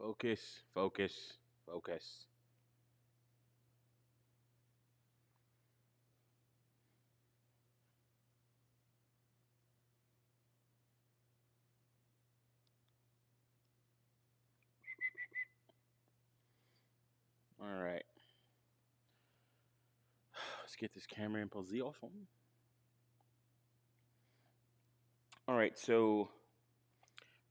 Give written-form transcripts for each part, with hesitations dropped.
Focus, focus, focus. All right. Let's get this camera in position. All right. So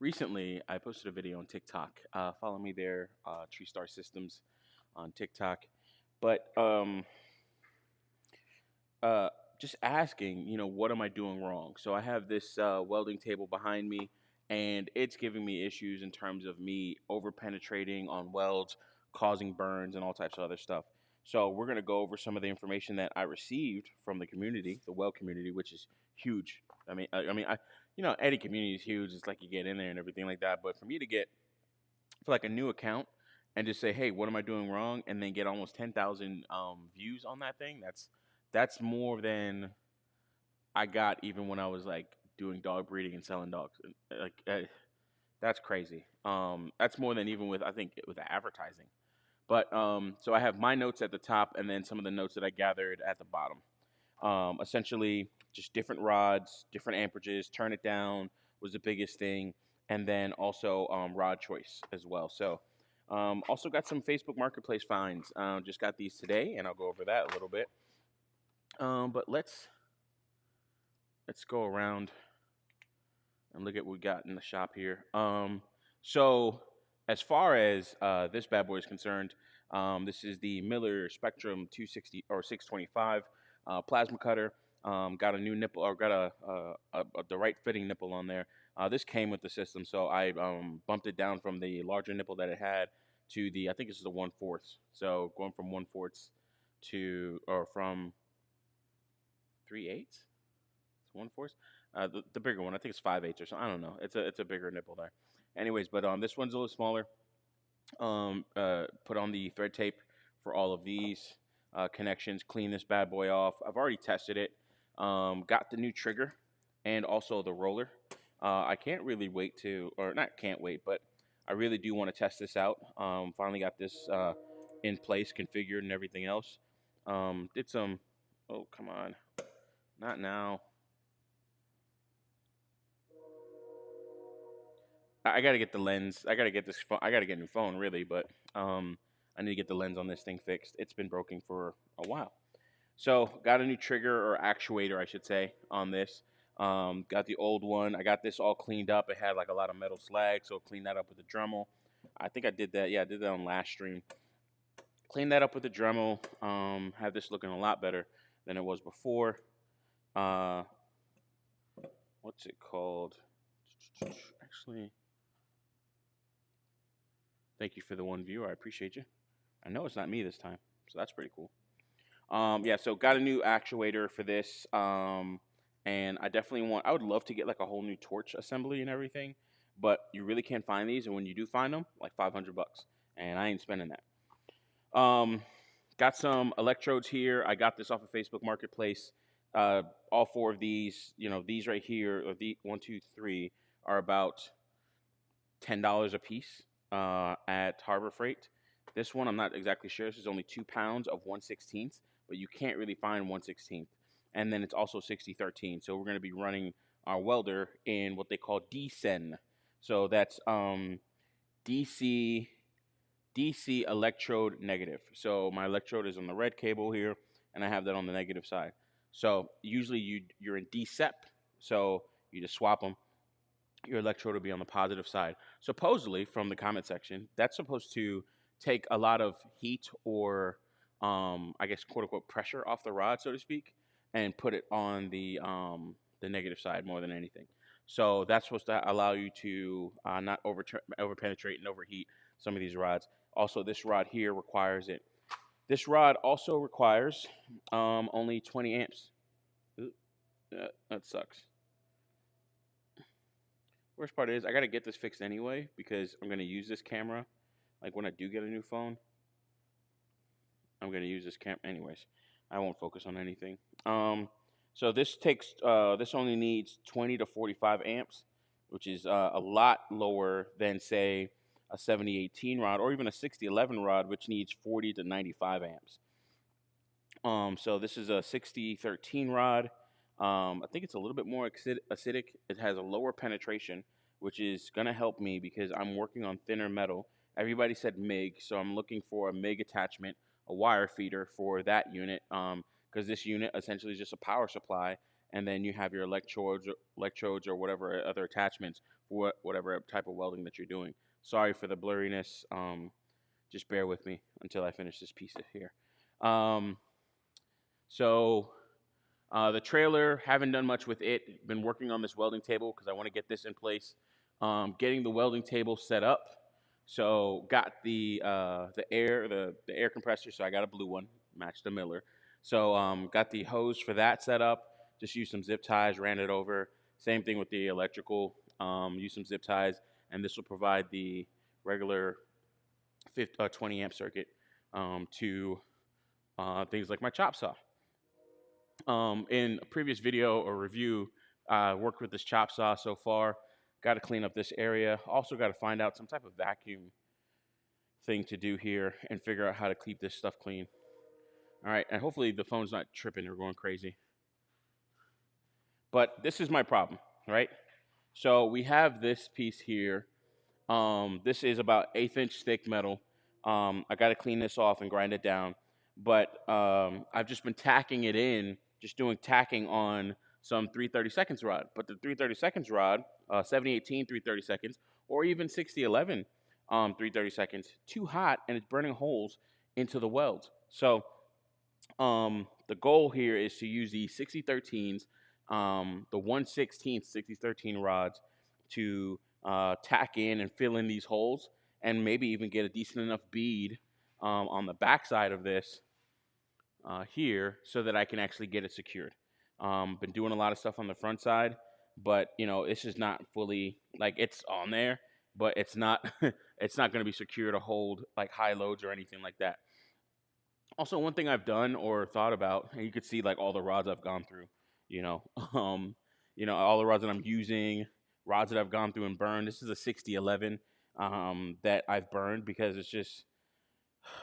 recently, I posted a video on TikTok. Follow me there, Tree Star Systems on TikTok. But uh, just asking, what am I doing wrong? So I have this welding table behind me, and it's giving me issues in terms of me over penetrating on welds, causing burns, and all types of other stuff. So we're gonna go over some of the information that I received from the community, the weld community, which is huge. Any community is huge. It's like you get in there and everything like that. But for me to get for like a new account and just say, "Hey, what am I doing wrong?" and then get almost 10,000 views on that thing. That's more than I got even when I was like doing dog breeding and selling dogs. That's crazy. That's more than even with I think with advertising. But so I have my notes at the top and then some of the notes that I gathered at the bottom. Essentially, just different rods, different amperages. Turn it down was the biggest thing, and then also rod choice as well. So, also got some Facebook Marketplace finds. Just got these today, and I'll go over that a little bit. But let's go around and look at what we got in the shop here. So as far as this bad boy is concerned, this is the Miller Spectrum 260 or 625 plasma cutter. Got a new nipple or got the right fitting nipple on there. This came with the system, so I bumped it down from the larger nipple that it had to the I think this is the 1/4. So going from 1/4 to or from 3/8. 1/4. The bigger one, I think it's 5/8 or something. I don't know. It's a bigger nipple there. Anyways, but this one's a little smaller. Put on the thread tape for all of these connections. Clean this bad boy off. I've already tested it. Got the new trigger and also the roller. I can't really wait to, or not can't wait, but I really do want to test this out. Finally got this in place, configured, and everything else. Did some. Oh, come on. Not now. I got to get the lens. I got to get this phone. I got to get a new phone, really, but I need to get the lens on this thing fixed. It's been broken for a while. So, got a new trigger or actuator, I should say, on this. Got the old one. I got this all cleaned up. It had like a lot of metal slag, so clean that up with the Dremel. I think I did that. Yeah, I did that on last stream. Clean that up with the Dremel. Have this looking a lot better than it was before. Uh, what's it called? Actually, thank you for the one viewer. I appreciate you. I know it's not me this time, so that's pretty cool. Yeah, so got a new actuator for this, and I would love to get like a whole new torch assembly and everything, but you really can't find these, and when you do find them, like 500 bucks, and I ain't spending that. Um, got some electrodes here. I got this off of Facebook Marketplace. All four of these, these right here, or the one, two, three, are about $10 a piece at Harbor Freight. This one, I'm not exactly sure. This is only 2 pounds of 1/16, but you can't really find 1/16. And then it's also 6013. So we're going to be running our welder in what they call DCEN. So that's DC DC electrode negative. So my electrode is on the red cable here, and I have that on the negative side. So usually you're in DCEP, so you just swap them. Your electrode will be on the positive side. Supposedly, from the comment section, that's supposed to take a lot of heat or, I guess, quote unquote, pressure off the rod, so to speak, and put it on the negative side more than anything. So that's supposed to allow you to not over penetrate and overheat some of these rods. Also, this rod here requires it. This rod also requires only 20 amps. Ooh, that sucks. Worst part is I got to get this fixed anyway because I'm going to use this camera. Like when I do get a new phone, I'm going to use this camera anyways. I won't focus on anything. So this only needs 20 to 45 amps, which is a lot lower than say a 7018 rod or even a 6011 rod, which needs 40 to 95 amps. So this is a 6013 rod. I think it's a little bit more acidic. It has a lower penetration, which is going to help me because I'm working on thinner metal. Everybody said MIG, so I'm looking for a MIG attachment, a wire feeder for that unit, because this unit essentially is just a power supply, and then you have your electrodes or whatever other attachments for whatever type of welding that you're doing. Sorry for the blurriness. Just bear with me until I finish this piece here. Um, so the trailer, haven't done much with it. Been working on this welding table because I want to get this in place. Getting the welding table set up. So got the air compressor. So I got a blue one, matched the Miller. So got the hose for that set up. Just used some zip ties, ran it over. Same thing with the electrical. Use some zip ties, and this will provide the regular 20 amp circuit to things like my chop saw. In a previous video or review, worked with this chop saw so far. Got to clean up this area. Also got to find out some type of vacuum thing to do here and figure out how to keep this stuff clean. All right, and hopefully the phone's not tripping or going crazy. But this is my problem, right? So we have this piece here. This is about 1/8 inch thick metal. I got to clean this off and grind it down. But I've just been tacking it in, just doing tacking on some 3/32 rod. But the 3/32 rod, 7018 3/32, or even 6011 3/32, too hot and it's burning holes into the welds. So the goal here is to use the 6013s, the 1/16 6013 rods to tack in and fill in these holes and maybe even get a decent enough bead on the backside of this here so that I can actually get it secured. Been doing a lot of stuff on the front side, but you know, it's just not fully, like, it's on there, but it's not it's not going to be secure to hold like high loads or anything like that. Also, one thing I've done or thought about, and you could see like all the rods I've gone through, you know, all the rods that I'm using, rods that I've gone through and burned. This is a 6011 that I've burned because it's just,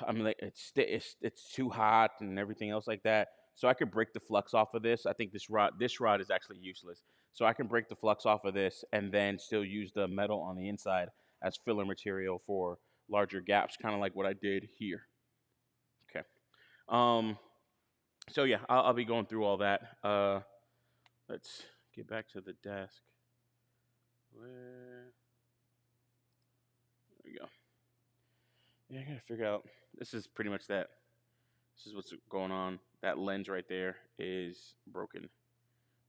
I mean, like it's too hot and everything else like that. So I could break the flux off of this. I think this rod is actually useless. So I can break the flux off of this and then still use the metal on the inside as filler material for larger gaps, kind of like what I did here. Okay. Um, so yeah, I'll be going through all that. Let's get back to the desk. There we go. Yeah, I gotta figure out. This is pretty much that. This is what's going on. That lens right there is broken.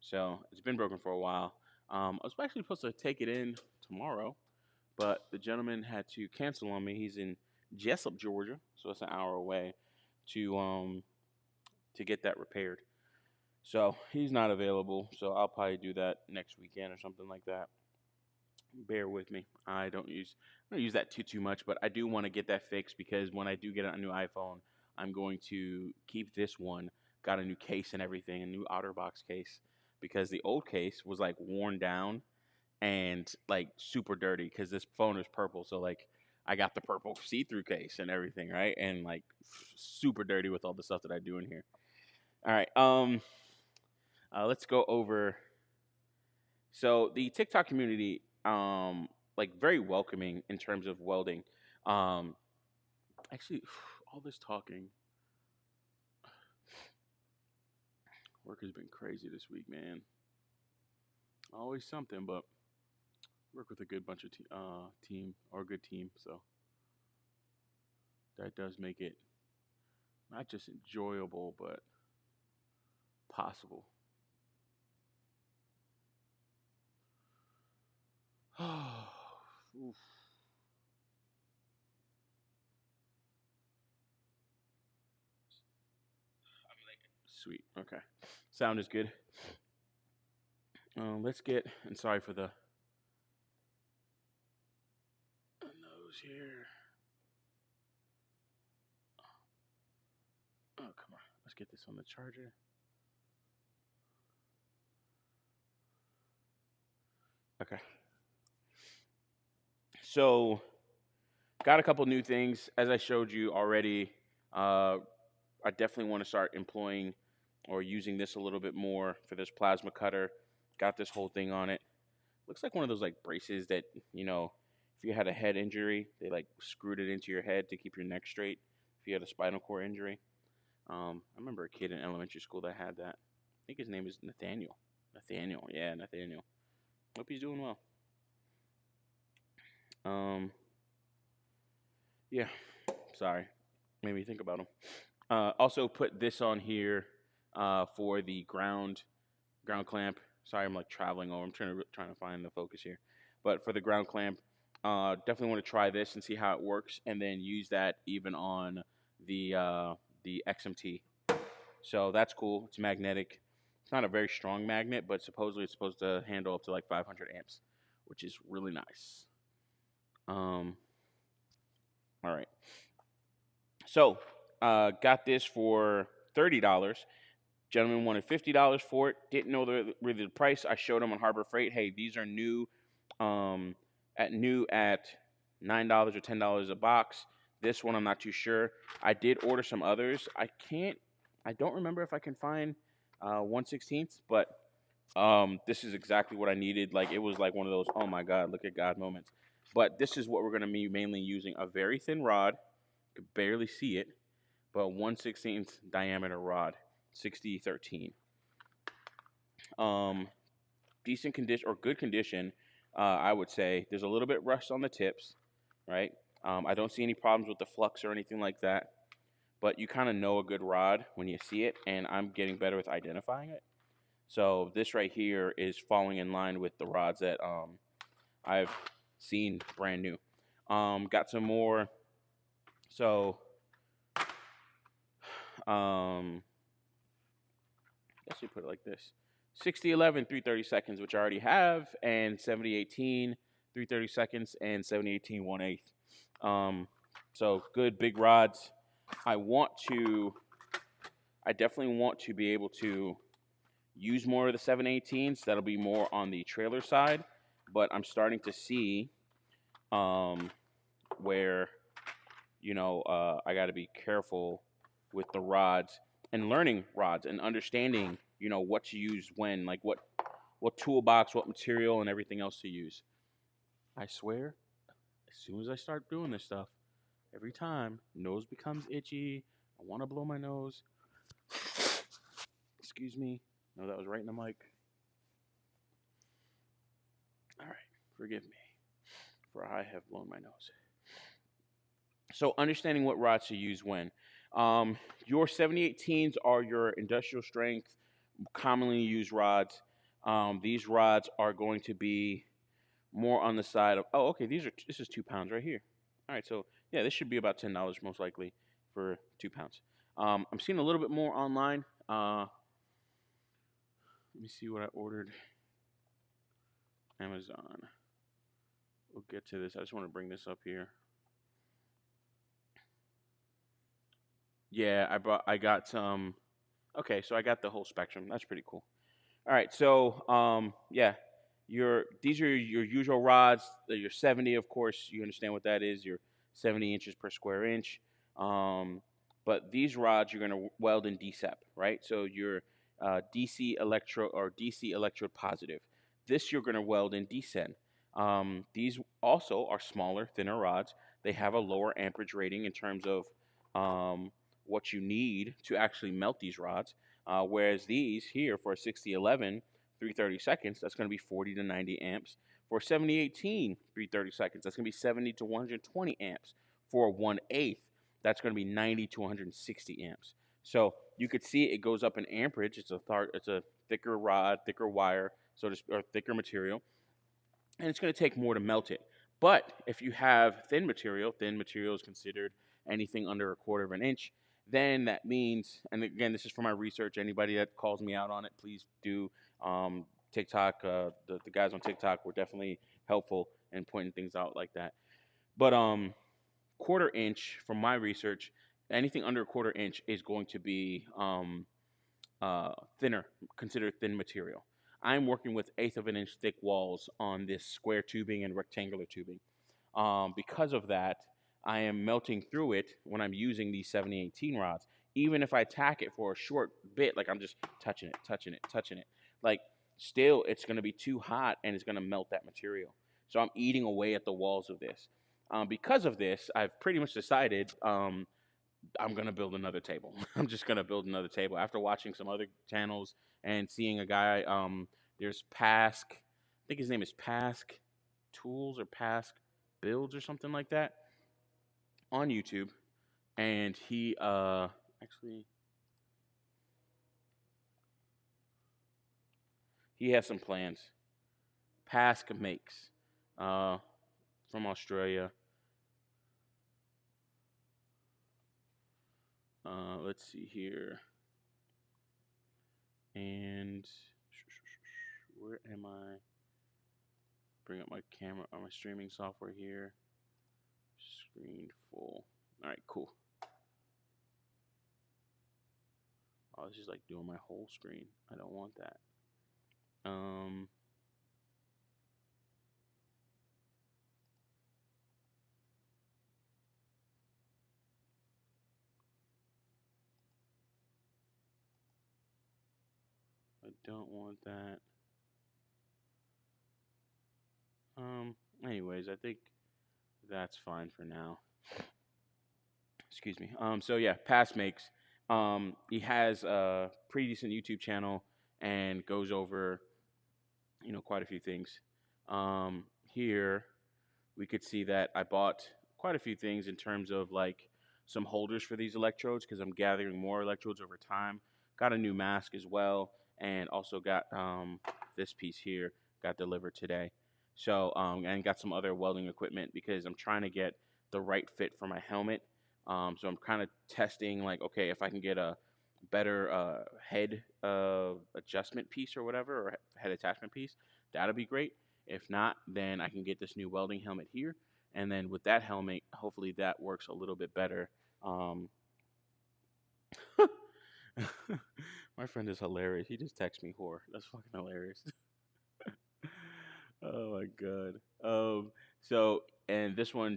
So it's been broken for a while. I was actually supposed to take it in tomorrow, but the gentleman had to cancel on me. He's in Jessup, Georgia, so it's an hour away to get that repaired. So he's not available. So I'll probably do that next weekend or something like that. Bear with me. I don't use that too much, but I do want to get that fixed because when I do get a new iPhone, I'm going to keep this one. Got a new case and everything, a new OtterBox case, because the old case was like worn down and like super dirty because this phone is purple. So like I got the purple see-through case and everything, right? And like super dirty with all the stuff that I do in here. All right. Let's go over. So the TikTok community, like very welcoming in terms of welding. Um, Actually, all this talking, work has been crazy this week, man. Always something, but work with a good bunch of team or a good team, so that does make it not just enjoyable but possible. Oof. Sweet. Okay. Sound is good. Let's get, and sorry for the nose here. Oh, come on. Let's get this on the charger. Okay. So got a couple new things. As I showed you already, I definitely want to start employing or using this a little bit more for this plasma cutter. Got this whole thing on it. Looks like one of those like braces that, if you had a head injury, they like screwed it into your head to keep your neck straight. If you had a spinal cord injury. I remember a kid in elementary school that had that. I think his name is Nathaniel. Nathaniel, yeah, Nathaniel. Hope he's doing well. Yeah, sorry, made me think about him. Also put this on here for the ground clamp. Sorry, I'm like traveling over. I'm trying to find the focus here, but for the ground clamp, definitely want to try this and see how it works, and then use that even on the XMT. So that's cool. It's magnetic. It's not a very strong magnet, but supposedly it's supposed to handle up to like 500 amps, which is really nice. All right. So, got this for $30. Gentleman wanted $50 for it. Didn't know really the price. I showed him on Harbor Freight. Hey, these are new, at $9 or $10 a box. This one I'm not too sure. I did order some others. I don't remember if I can find 1/16, but this is exactly what I needed. Like, it was like one of those, oh my God, look at God moments. But this is what we're going to be mainly using. A very thin rod. You could barely see it. But 1/16 diameter rod. 6013. Decent condition or good condition, I would say. There's a little bit rust on the tips, right? I don't see any problems with the flux or anything like that. But you kind of know a good rod when you see it, and I'm getting better with identifying it. So this right here is falling in line with the rods that I've seen brand new. Got some more. So let's put it like this: 6011 330 seconds, which I already have, and 7018 330 seconds, and 7018 1/8. So good big rods. I definitely want to be able to use more of the 7/18s. That'll be more on the trailer side, but I'm starting to see where I got to be careful with the rods and learning rods and understanding what to use when, like what toolbox, what material, and everything else to use. I swear, as soon as I start doing this stuff, every time nose becomes itchy. I want to blow my nose. Excuse me. No, that was right in the mic. All right, forgive me, for I have blown my nose. So understanding what rods to use when. Your 70/18s are your industrial strength, commonly used rods. These rods are going to be more on the side of, oh, okay, this is 2 pounds right here. All right, so yeah, this should be about $10 most likely for 2 pounds. I'm seeing a little bit more online. Let me see what I ordered. Amazon. We'll get to this. I just want to bring this up here. Yeah, I got some. Okay, so I got the whole spectrum. That's pretty cool. All right, so yeah, these are your usual rods. Your 70, of course, you understand what that is. Your 70 inches per square inch. But these rods you're going to weld in DCEP, right? So your DC electrode or DC electrode positive. This you're going to weld in DCEN. These also are smaller, thinner rods. They have a lower amperage rating in terms of what you need to actually melt these rods. Whereas these here for 6011, 330 seconds, that's going to be 40 to 90 amps. For 7018, 330 seconds, that's going to be 70 to 120 amps. For 1/8, that's going to be 90 to 160 amps. So you could see it goes up in amperage. It's a thicker rod, thicker wire, or thicker material, and it's going to take more to melt it. But if you have thin material is considered anything under 1/4 of an inch. Then that means, and again, this is for my research. Anybody that calls me out on it, please do. TikTok, the guys on TikTok were definitely helpful in pointing things out like that. But 1/4 inch, from my research, anything under 1/4 inch is going to be thinner, considered thin material. I'm working with 1/8 of an inch thick walls on this square tubing and rectangular tubing. Because of that, I am melting through it when I'm using these 7018 rods. Even if I tack it for a short bit, like I'm just touching it, touching it, touching it, like still it's going to be too hot and it's going to melt that material. So I'm eating away at the walls of this. Because of this, I've pretty much decided I'm going to build another table. I'm just going to build another table. After watching some other channels and seeing a guy, there's Pask, I think his name is Pask Tools or Pask Builds or something like that on YouTube. And he actually he has some plans. Pask Makes uh, from Australia. Let's see here. And where am I? Bring up my camera on my streaming software here. Screen full. All right, cool. Oh, it's just like doing my whole screen. I don't want that. I don't want that. Anyways, I think that's fine for now. Excuse me. So yeah, Pass Makes. He has a pretty decent YouTube channel and goes over, quite a few things. Here we could see that I bought quite a few things in terms of like some holders for these electrodes because I'm gathering more electrodes over time. Got a new mask as well, and also got this piece here got delivered today. So and got some other welding equipment because I'm trying to get the right fit for my helmet. So I'm kind of testing like, okay, if I can get a better head adjustment piece or whatever, or head attachment piece, that'll be great. If not, then I can get this new welding helmet here. And then with that helmet, hopefully that works a little bit better. My friend is hilarious. He just texted me whore. That's fucking hilarious. Oh my god. So and this one,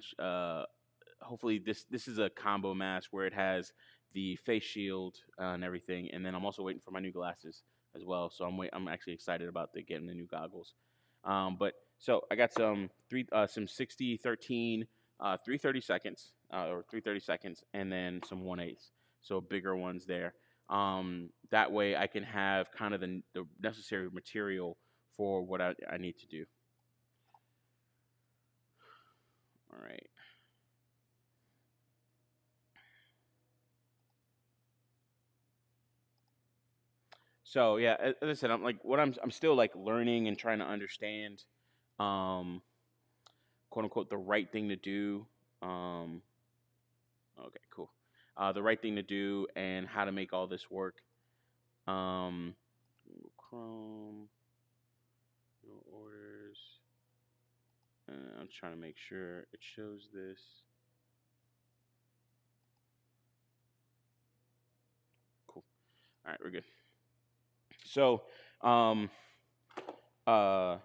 hopefully this is a combo mask where it has the face shield and everything. And then I'm also waiting for my new glasses as well. So I'm actually excited about getting the new goggles. But so I got some 6013 330 seconds or 330 seconds, and then some 1/8, so bigger ones there. That way I can have kind of the necessary material for what I need to do. All right. So yeah, as I said, I'm still like learning and trying to understand, um, quote unquote, the right thing to do. Um, okay, cool. The right thing to do and how to make all this work. Um, Chrome, no orders. I'm trying to make sure it shows this. Cool. All right, we're good. So, um, uh,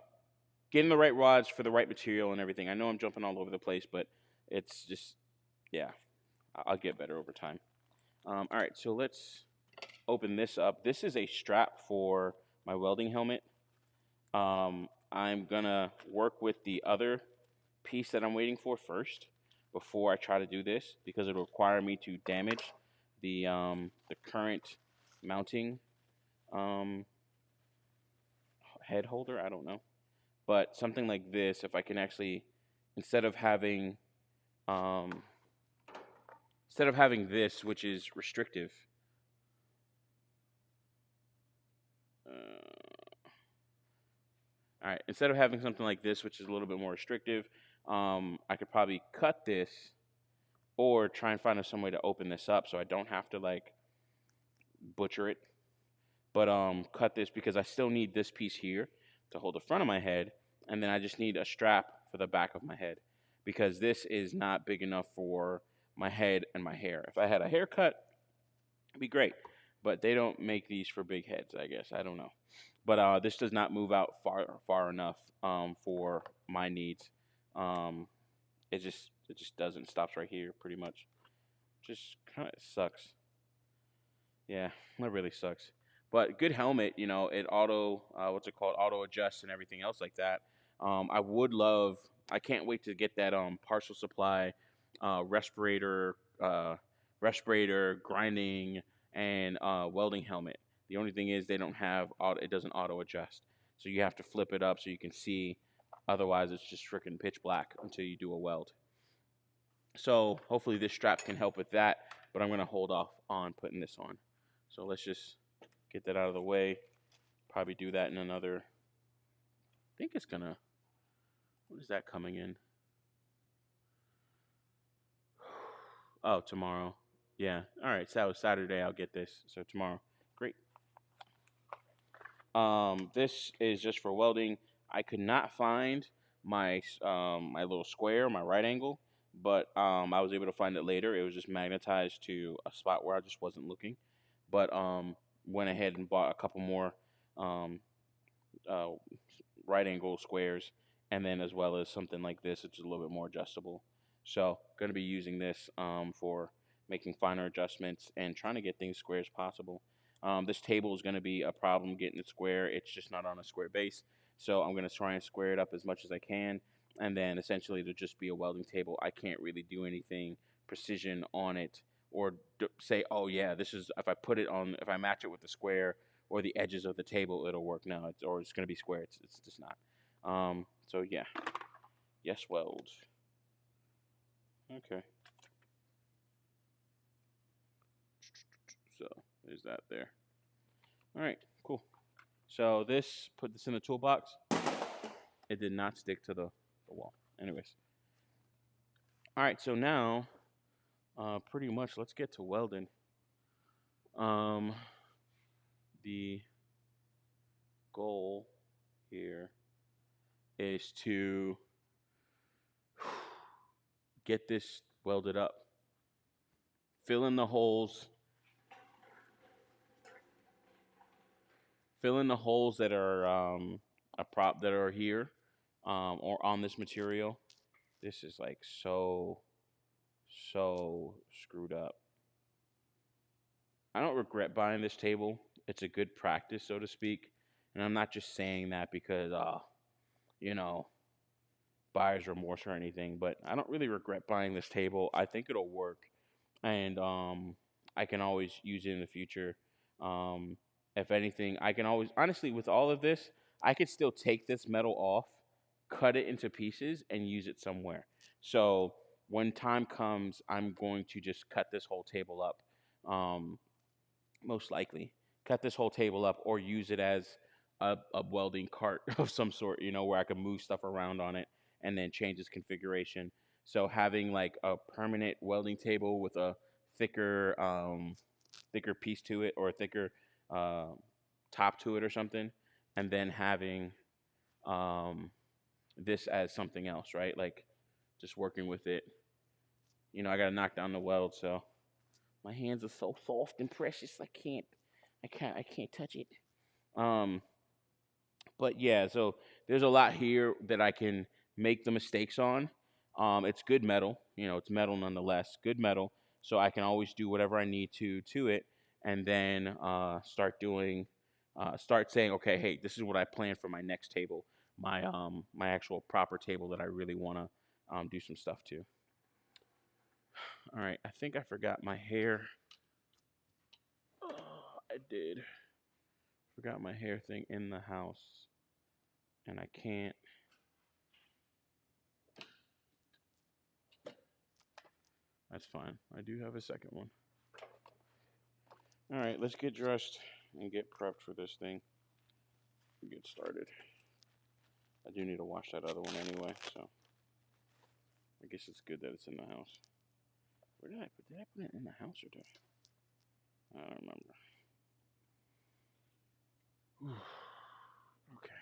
getting the right rods for the right material and everything. I know I'm jumping all over the place, but it's just, yeah, I'll get better over time. All right, so let's open this up. This is a strap for my welding helmet. I'm gonna work with the other piece that I'm waiting for first before I try to do this because it'll require me to damage the current mounting um, head holder. I don't know, but something like this, if I can actually, instead of having um, this, which is restrictive. All right, instead of having something like this, which is a little bit more restrictive, I could probably cut this or try and find some way to open this up so I don't have to like butcher it. But cut this because I still need this piece here to hold the front of my head, and then I just need a strap for the back of my head because this is not big enough for my head and my hair. If I had a haircut, it'd be great, but they don't make these for big heads, I guess. I don't know. But this does not move out far enough for my needs. It's just It just doesn't. Stops right here, pretty much. Just kind of sucks. Yeah, that really sucks. But good helmet, it auto, what's it called, auto adjusts and everything else like that. I would love. I can't wait to get that partial supply, respirator, respirator grinding and welding helmet. The only thing is they don't have auto. It doesn't auto adjust, so you have to flip it up so you can see. Otherwise, it's just freaking pitch black until you do a weld. So hopefully this strap can help with that, but I'm gonna hold off on putting this on. So let's just get that out of the way. Probably do that in another, I think it's gonna, what is that coming in? Oh, tomorrow. Yeah, all right, so Saturday I'll get this, so tomorrow. Great. This is just for welding. I could not find my little square, my right angle, but I was able to find it later. It was just magnetized to a spot where I just wasn't looking. But went ahead and bought a couple more um, uh, right angle squares, and then as well as something like this, which is a little bit more adjustable. So going to be using this for making finer adjustments and trying to get things square as possible. This table is going to be a problem getting it square. It's just not on a square base. So I'm going to try and square it up as much as I can. And then essentially to just be a welding table. I can't really do anything precision on it or say, oh yeah, this is, if I put it on, if I match it with the square or the edges of the table, it'll work. No, it's going to be square. It's just not. So yeah, yes, weld. Okay. So there's that there. All right, cool. So put this in the toolbox. It did not stick to the wall. Anyways. All right, so now, pretty much, let's get to welding. The goal here is to get this welded up. Fill in the holes. Fill in the holes that are that are here or on this material. This is like so screwed up. I don't regret buying this table. It's a good practice, so to speak. And I'm not just saying that because you know, buyer's remorse or anything, but I don't really regret buying this table. I think it'll work, and I can always use it in the future. Um, if anything, I can always, honestly, with all of this, I could still take this metal off, cut it into pieces, and use it somewhere. So when time comes, I'm going to just cut this whole table up. Most likely cut this whole table up or use it as a welding cart of some sort, where I can move stuff around on it and then change its configuration. So having like a permanent welding table with a thicker piece to it or a thicker uh, top to it or something, and then having this as something else, right? Like just working with it. I got to knock down the weld, so my hands are so soft and precious. I can't touch it. Um, but yeah, so there's a lot here that I can make the mistakes on. It's good metal, it's metal nonetheless, good metal. So I can always do whatever I need to it, and then start saying, okay, hey, this is what I plan for my next table, my actual proper table that I really want to do some stuff to. All right, I think I forgot my hair. Oh, I did. Forgot my hair thing in the house, and I can't. That's fine. I do have a second one. All right, let's get dressed and get prepped for this thing. Get started. I do need to wash that other one anyway, so I guess it's good that it's in the house. Where did I put? Did I put it in the house or did I don't remember. Okay.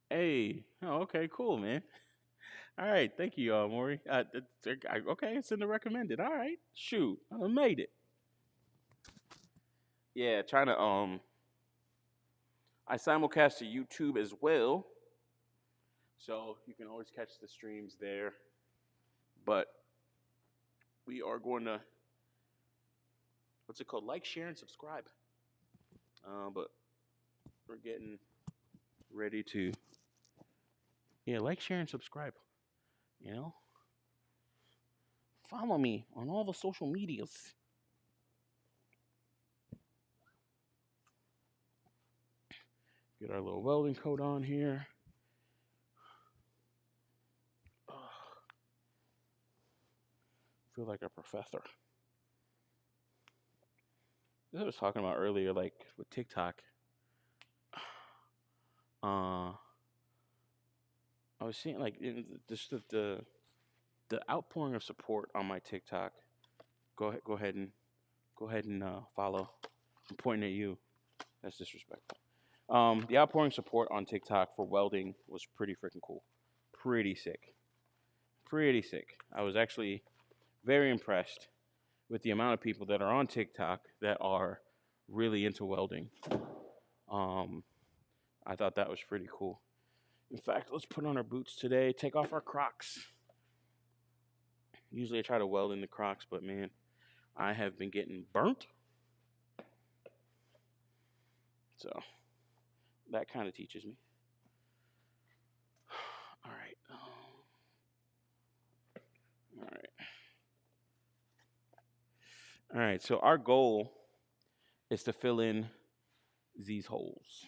Hey. Oh, okay. Cool, man. All right. Thank you, Maury. Okay, it's in the recommended. All right. Shoot, I made it. yeah, trying to I simulcast to YouTube as well, so you can always catch the streams there. But we are going to, what's it called? Like, share, and subscribe. But we're getting ready to, yeah, like, share, and subscribe. You know, follow me on all the social medias. Get our little welding coat on here. Feel like a professor. This I was talking about earlier, like with TikTok. I was seeing like just the outpouring of support on my TikTok. Go ahead and follow. I'm pointing at you. That's disrespectful. The outpouring support on TikTok for welding was pretty freaking cool. Pretty sick. Pretty sick. I was actually very impressed with the amount of people that are on TikTok that are really into welding. I thought that was pretty cool. In fact, let's put on our boots today, take off our Crocs. Usually I try to weld in the Crocs, but man, I have been getting burnt. So that kind of teaches me. All right. All right. All right. So our goal is to fill in these holes.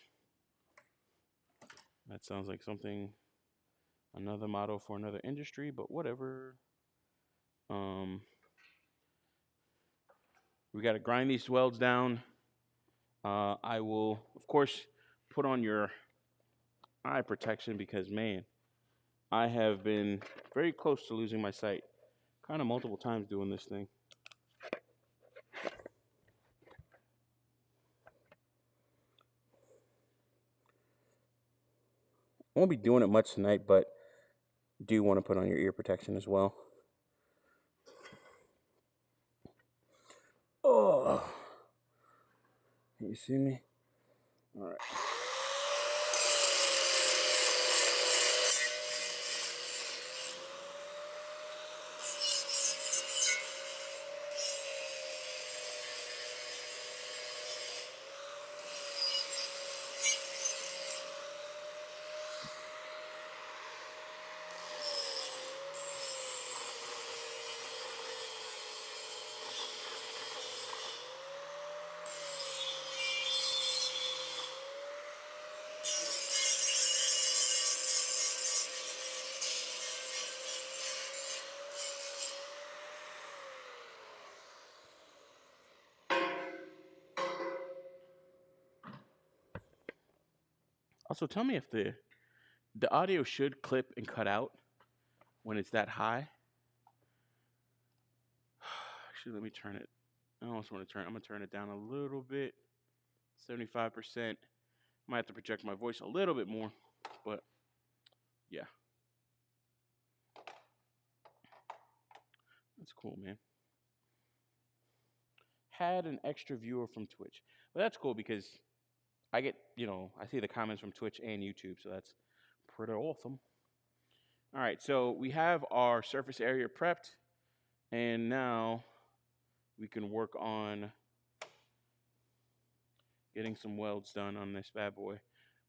That sounds like something, another motto for another industry, but whatever. We got to grind these welds down. I will, of course, put on your eye protection because, man, I have been very close to losing my sight kind of multiple times doing this thing. I won't be doing it much tonight, but do want to put on your ear protection as well. Oh, you see me? All right. Also, tell me if the audio should clip and cut out when it's that high. Actually, let me turn it. I almost want to turn. I'm gonna turn it down a little bit, 75%. Might have to project my voice a little bit more, but yeah, that's cool, man. Had an extra viewer from Twitch. Well, that's cool because I get, I see the comments from Twitch and YouTube, so that's pretty awesome. All right, so we have our surface area prepped, and now we can work on getting some welds done on this bad boy.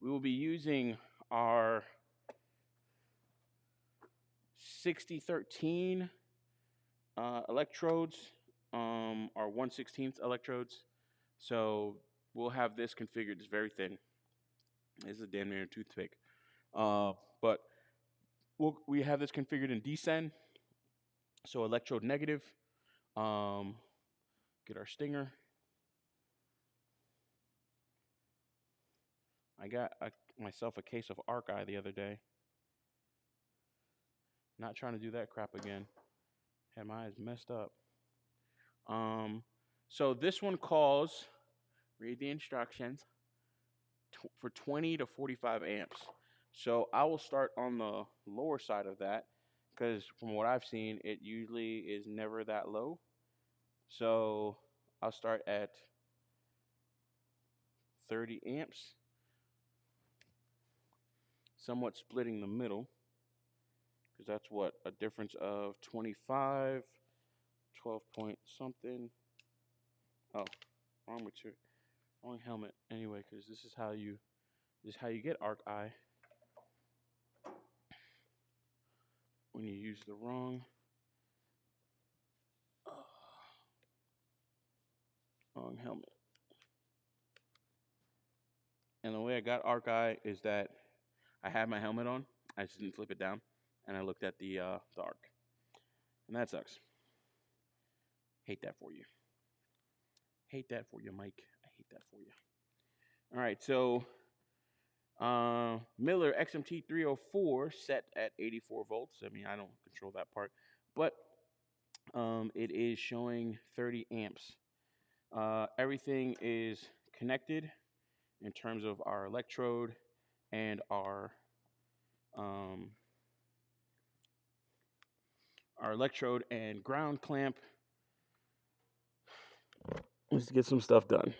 We will be using our 6013 electrodes, our 1/16 electrodes. So we'll have this configured. It's very thin. This is a damn near a toothpick. But we have this configured in descend. So electrode negative. Get our stinger. I got myself a case of arc eye the other day. Not trying to do that crap again. Had my eyes messed up. So this one calls, read the instructions, for 20 to 45 amps. So I will start on the lower side of that because from what I've seen, it usually is never that low. So I'll start at 30 amps, somewhat splitting the middle, because that's what, a difference of 25, 12 point something. Oh, wrong material, wrong helmet. Anyway, because this is how you get arc eye when you use the wrong helmet. And the way I got arc eye is that I had my helmet on, I just didn't flip it down, and I looked at the arc, and that sucks. Hate that for you. Hate that for you, Mike. I hate that for you. All right, so Miller XMT 304 set at 84 volts. I mean, I don't control that part, but it is showing 30 amps. Everything is connected in terms of our electrode and our electrode and ground clamp. Let's get some stuff done.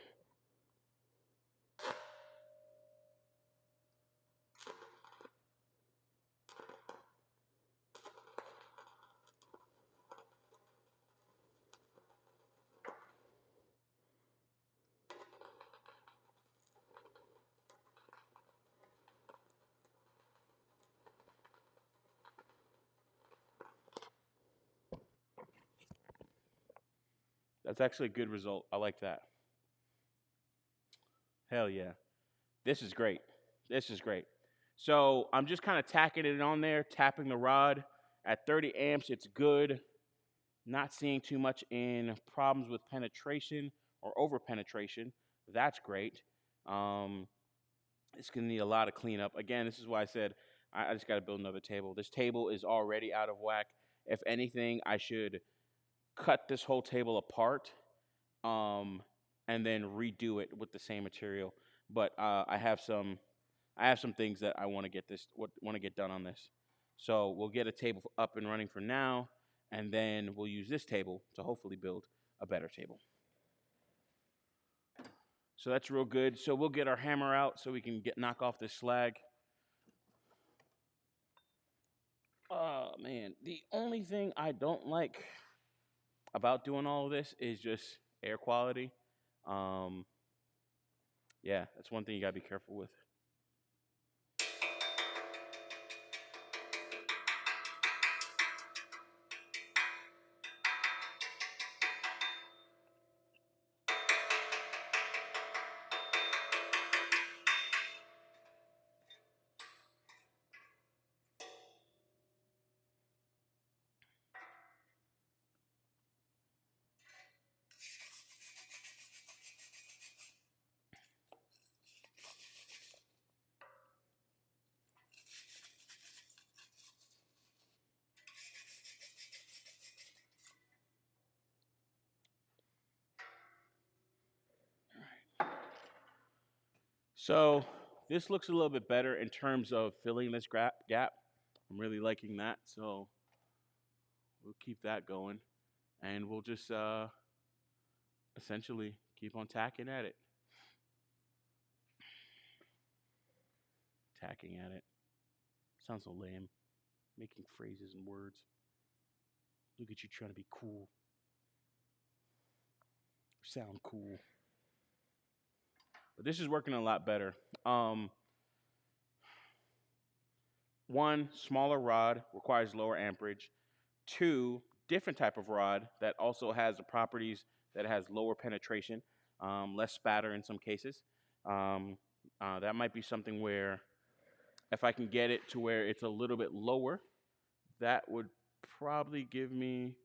That's actually a good result. I like that. Hell yeah. This is great. This is great. So I'm just kind of tacking it on there, tapping the rod. At 30 amps, it's good. Not seeing too much in problems with penetration or over penetration. That's great. It's going to need a lot of cleanup. Again, this is why I said I just got to build another table. This table is already out of whack. If anything, I should cut this whole table apart and then redo it with the same material. But I have some things that I want to get done on this. So we'll get a table up and running for now, and then we'll use this table to hopefully build a better table. So that's real good. So we'll get our hammer out so we can knock off this slag. Oh man, the only thing I don't like about doing all of this is just air quality. Yeah, that's one thing you gotta be careful with. So this looks a little bit better in terms of filling this gap. I'm really liking that. So we'll keep that going, and we'll just essentially keep on tacking at it. Tacking at it. Sounds so lame. Making phrases and words. Look at you trying to be cool. Sound cool. But this is working a lot better. One, smaller rod requires lower amperage. Two, different type of rod that also has the properties that it has lower penetration, less spatter in some cases. That might be something where if I can get it to where it's a little bit lower, that would probably give me,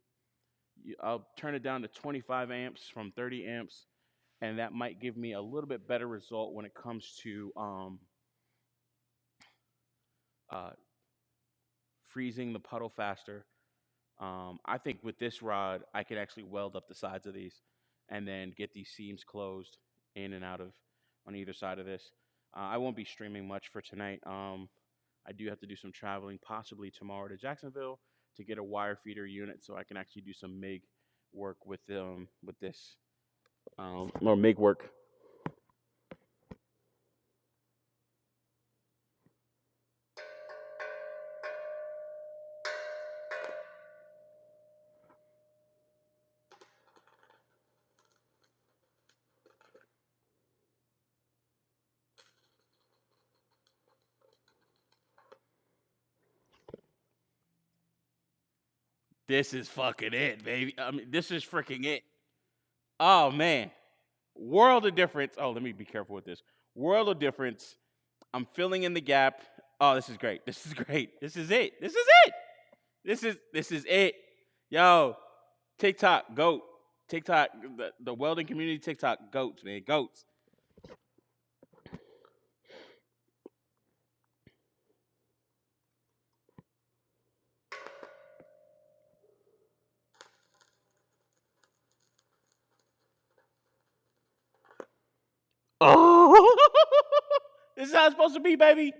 I'll turn it down to 25 amps from 30 amps, and that might give me a little bit better result when it comes to freezing the puddle faster. I think with this rod, I could actually weld up the sides of these and then get these seams closed in and out of on either side of this. I won't be streaming much for tonight. I do have to do some traveling, possibly tomorrow to Jacksonville to get a wire feeder unit so I can actually do some MIG work with this, or MIG work This is fucking it, baby. I mean, this is freaking it. Oh man, world of difference. Oh, let me be careful with this. World of difference. I'm filling in the gap. Oh, this is great. This is great. This is it. This is it. This is it. Yo, TikTok goat. TikTok, the welding community TikTok goats, man, goats. Oh, this is how it's supposed to be, baby.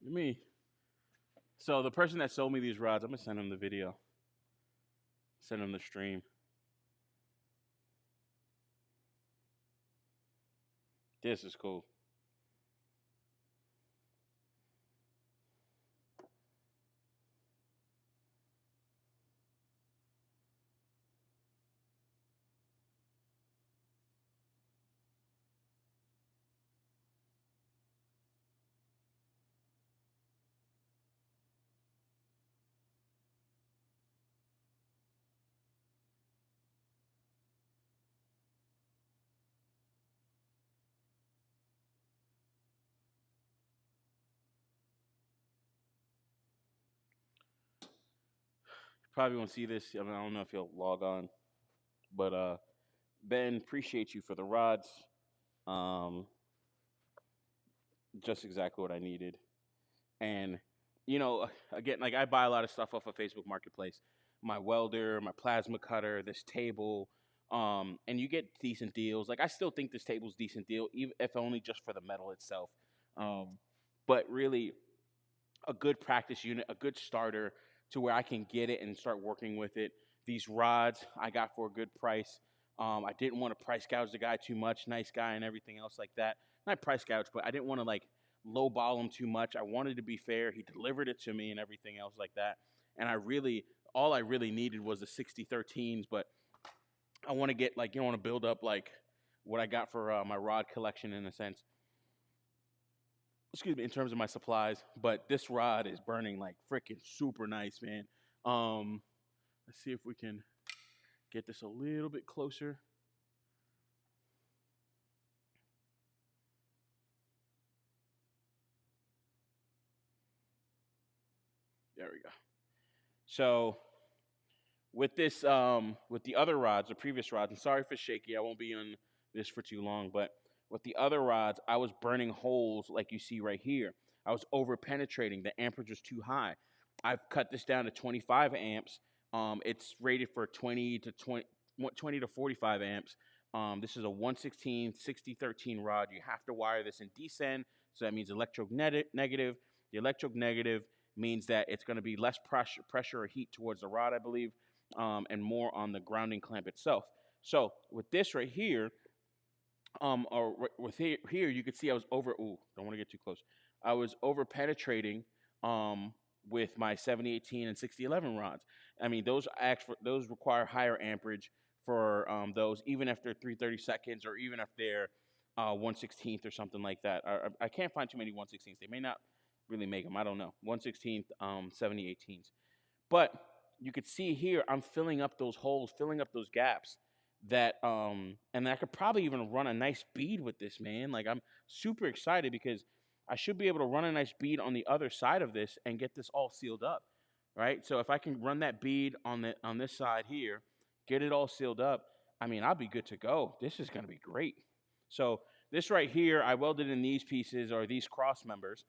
Me. So the person that sold me these rods, I'm gonna send him the video. Send him the stream. This is cool. Probably won't see this. I mean, I don't know if he'll log on, but Ben, appreciate you for the rods. Um, just exactly what I needed. And again, like I buy a lot of stuff off of Facebook Marketplace. My welder, my plasma cutter, this table, and you get decent deals. Like I still think this table's decent deal, even if only just for the metal itself. Um, but really, a good practice unit, a good starter to where I can get it and start working with it. These rods I got for a good price. I didn't want to price gouge the guy too much, nice guy and everything else like that. Not price gouge, but I didn't want to like lowball him too much. I wanted to be fair. He delivered it to me and everything else like that. And all I really needed was the 6013s, but I want to get like, want to build up like what I got for my rod collection in a sense. Excuse me, in terms of my supplies, but this rod is burning like freaking super nice, man. Um, let's see if we can get this a little bit closer. There we go. So with this, with the other rods, the previous rods, and sorry for shaky, I won't be on this for too long, but with the other rods, I was burning holes like you see right here. I was over penetrating. The amperage was too high. I've cut this down to 25 amps. It's rated for 20 to 45 amps. This is a 116 6013 rod. You have to wire this in descend, so that means electronegative. The electronegative means that it's going to be less pressure or heat towards the rod, I believe, and more on the grounding clamp itself. So with this right here, with here, you could see I was over. Ooh, don't want to get too close. I was over penetrating with my 7018 and 6011 rods. I mean, those require higher amperage for those, even if they're 330 seconds or even if they're 1/16th or something like that. I can't find too many 1/16ths. They may not really make them. I don't know. 1/16th 7018s. But you could see here, I'm filling up those holes, filling up those gaps that and I could probably even run a nice bead with this, man. Like I'm super excited because I should be able to run a nice bead on the other side of this and get this all sealed up. Right? So if I can run that bead on this side here, get it all sealed up, I mean, I'll be good to go. This is going to be great. So this right here, I welded in these pieces or these cross members.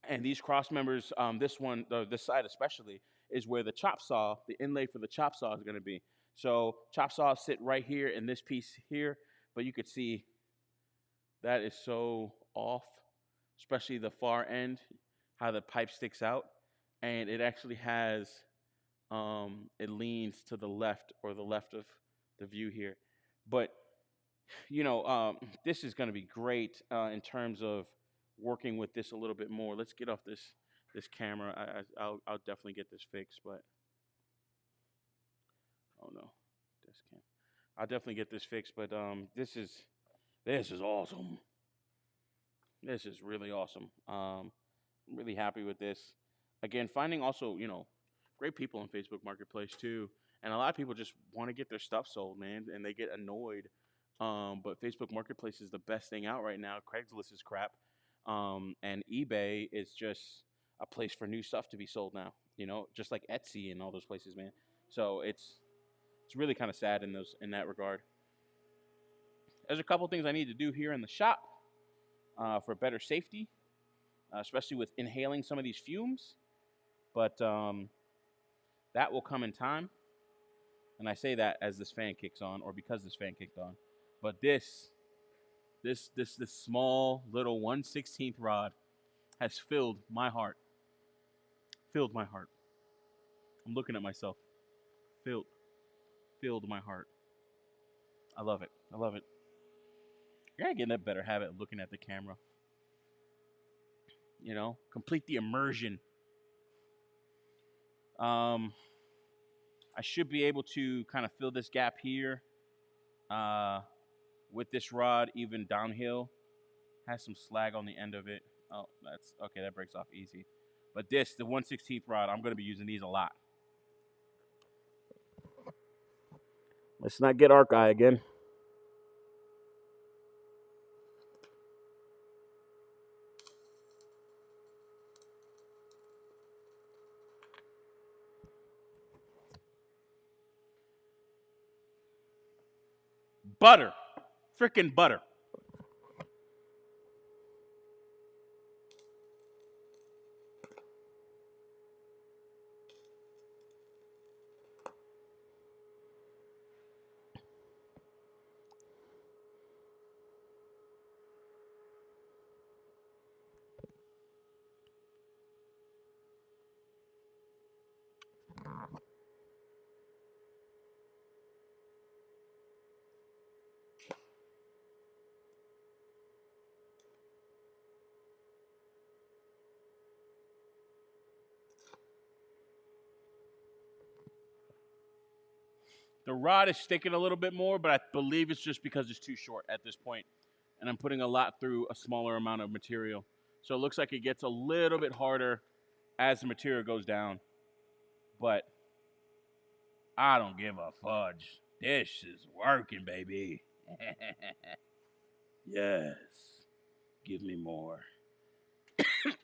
And these cross members, this side especially, is where the chop saw, the inlay for the chop saw is going to be. So chop saw sit right here in this piece here, but you could see that is so off, especially the far end, how the pipe sticks out. And it actually has it leans to the left or the left of the view here. But this is going to be great in terms of working with this a little bit more. Let's get off this camera. I'll definitely get this fixed, but oh no, this can't. I'll definitely get this fixed, but this is awesome. This is really awesome. I'm really happy with this. Again, finding also, great people on Facebook Marketplace too. And a lot of people just want to get their stuff sold, man, and they get annoyed. But Facebook Marketplace is the best thing out right now. Craigslist is crap. And eBay is just a place for new stuff to be sold now, just like Etsy and all those places, man. So it's really kind of sad in that regard. There's a couple things I need to do here in the shop for better safety, especially with inhaling some of these fumes. But that will come in time. And I say that as this fan kicks on, or because this fan kicked on. But this small little 1/16 rod has filled my heart. Filled my heart. I'm looking at myself. Filled my heart. I love it. I love it. You're gonna get in a better habit of looking at the camera. Complete the immersion. I should be able to kind of fill this gap here with this rod, even downhill. Has some slag on the end of it. Oh, that's okay. That breaks off easy. But the 1/16 rod, I'm going to be using these a lot. Let's not get arc eye again. Butter. Freaking butter. The rod is sticking a little bit more, but I believe it's just because it's too short at this point. And I'm putting a lot through a smaller amount of material. So it looks like it gets a little bit harder as the material goes down. But I don't give a fudge. This is working, baby. Yes. Give me more.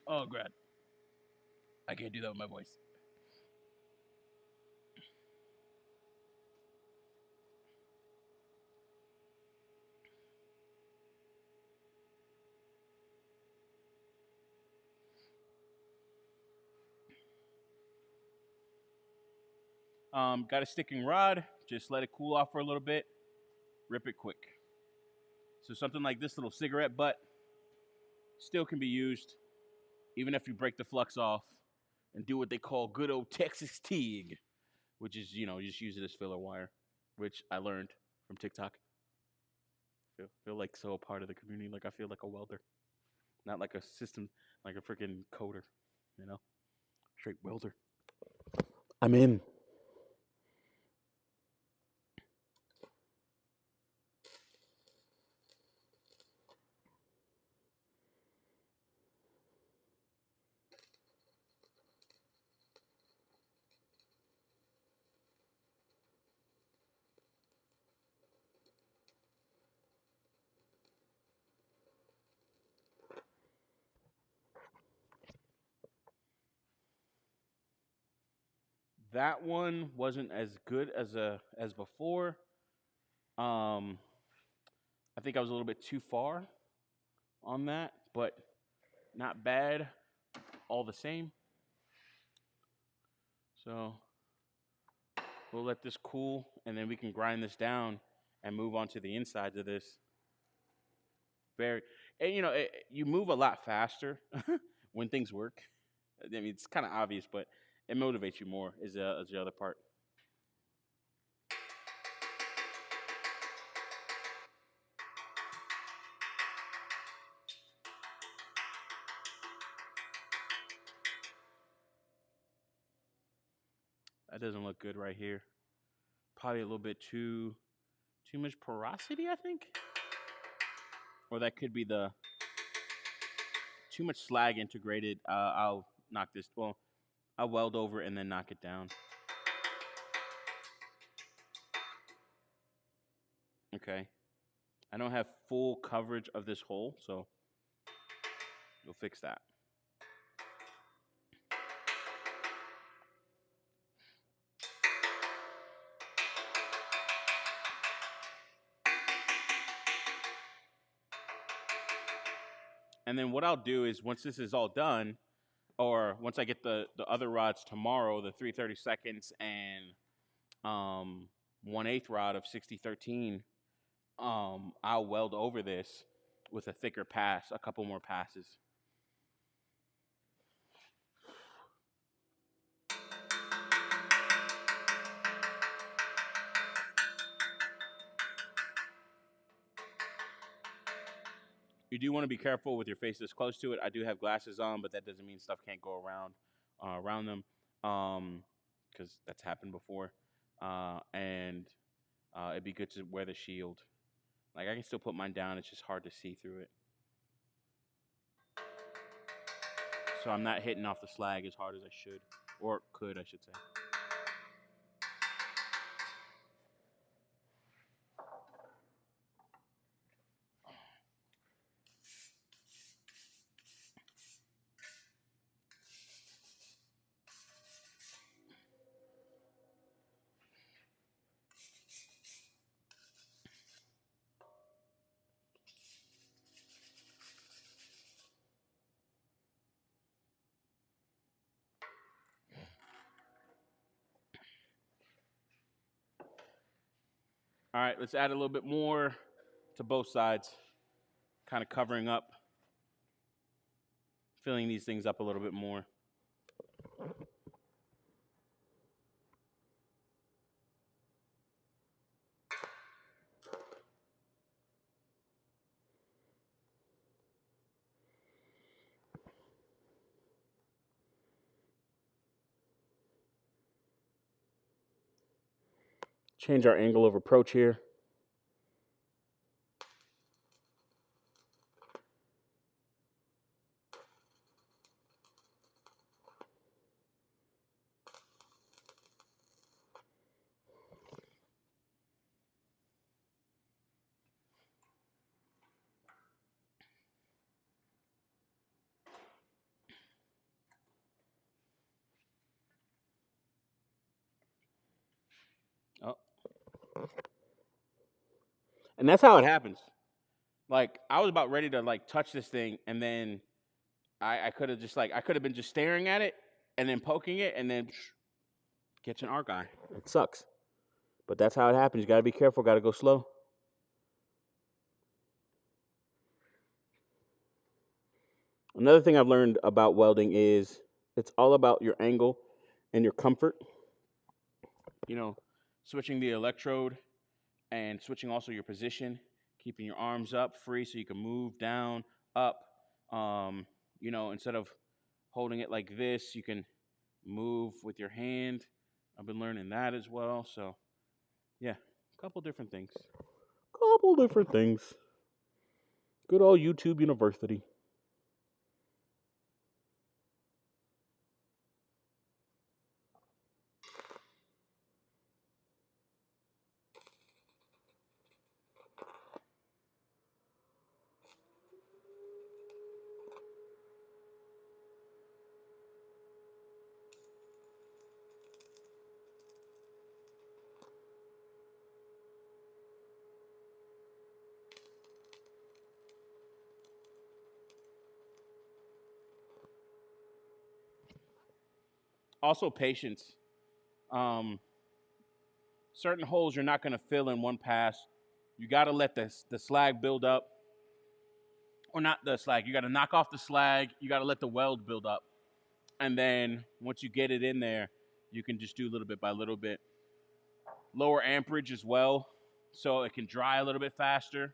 Oh, God. I can't do that with my voice. Got a sticking rod. Just let it cool off for a little bit. Rip it quick. So something like this little cigarette butt still can be used, even if you break the flux off and do what they call good old Texas TIG, which is, you just use it as filler wire, which I learned from TikTok. Feel like so a part of the community. Like I feel like a welder, not like a system, like a freaking coder, straight welder. I'm in. That one wasn't as good as before. I think I was a little bit too far on that, but not bad all the same. So we'll let this cool, and then we can grind this down and move on to the insides of this. And you move a lot faster when things work. I mean, it's kind of obvious, but It motivates you more is the other part. That doesn't look good right here. Probably a little bit too much porosity, I think. Or that could be the too much slag integrated. I'll knock this. Well, I'll weld over and then knock it down. Okay. I don't have full coverage of this hole, so we'll fix that. And then what I'll do is once this is all done, or once I get the other rods tomorrow, the 3/32 and 1/8 rod of 6013, I'll weld over this with a thicker pass, a couple more passes. You do want to be careful with your face this close to it. I do have glasses on, but that doesn't mean stuff can't go around them, because that's happened before. And it'd be good to wear the shield. Like I can still put mine down. It's just hard to see through it. So I'm not hitting off the slag as hard as I should, or could, I should say. All right, let's add a little bit more to both sides, kind of covering up, filling these things up a little bit more. Change our angle of approach here. Oh. And that's how it happens. Like I was about ready to like touch this thing, and then I could have just I could have been just staring at it and then poking it and then catch an arc eye. It sucks. But that's how it happens. You gotta be careful, gotta go slow. Another thing I've learned about welding is it's all about your angle and your comfort. You know, switching the electrode and switching also your position, keeping your arms up free so you can move down, up. You know, instead of holding it like this, you can move with your hand. I've been learning that as well. So, yeah, a couple different things. Good old YouTube University. Also, patience. Certain holes you're not going to fill in one pass. You got to let the slag build up. Or not the slag. You got to knock off the slag. You got to let the weld build up. And then once you get it in there, you can just do little bit by little bit. Lower amperage as well, so it can dry a little bit faster.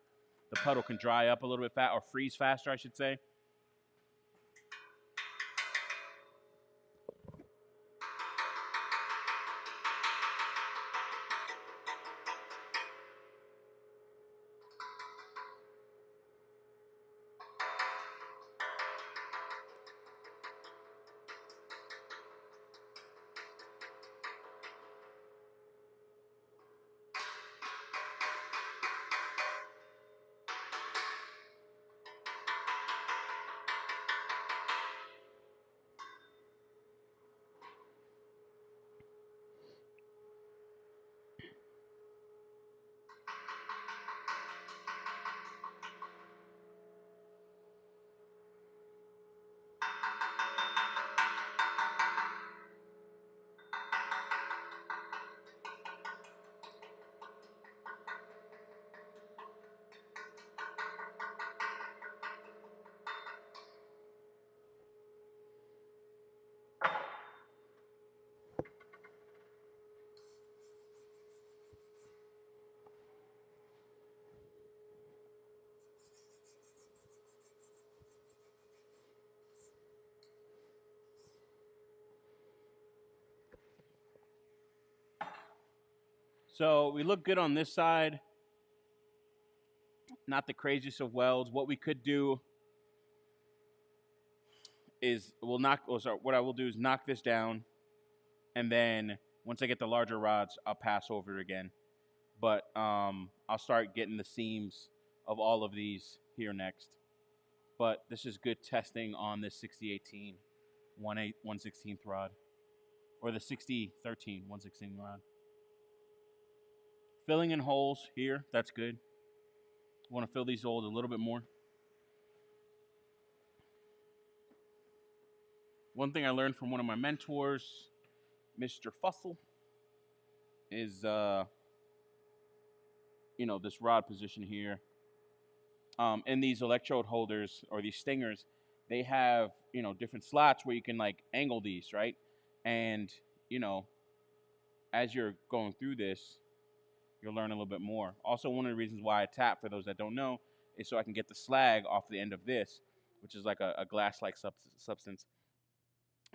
The puddle can dry up a little bit or freeze faster, I should say. So we look good on this side. Not the craziest of welds. What we could do is what I will do is knock this down, and then once I get the larger rods, I'll pass over again. But I'll start getting the seams of all of these here next. But this is good testing on this 6018 1/16th rod, or the 6013 1/16 rod. Filling in holes here, that's good. Want to fill these holes a little bit more. One thing I learned from one of my mentors, Mr. Fussell, is this rod position here. And these electrode holders or these stingers, they have different slots where you can like angle these, right? And as you're going through this, you'll learn a little bit more. Also, one of the reasons why I tap, for those that don't know, is so I can get the slag off the end of this, which is like a glass-like substance.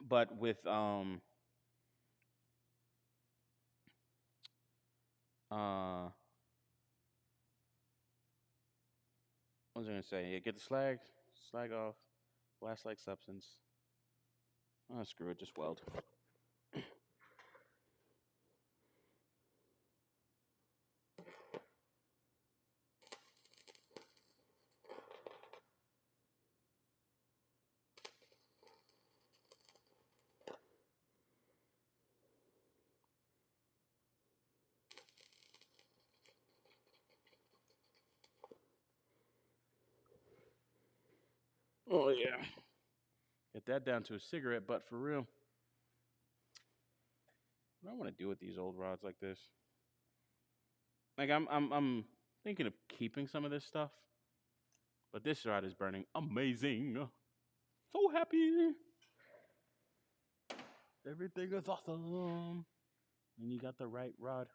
But with what was I gonna say? Yeah, get the slag off, glass-like substance. Oh, screw it, just weld. Oh yeah, get that down to a cigarette butt for real. What do I want to do with these old rods like this? Like I'm thinking of keeping some of this stuff, but this rod is burning amazing. So happy. Everything is awesome. And you got the right rod.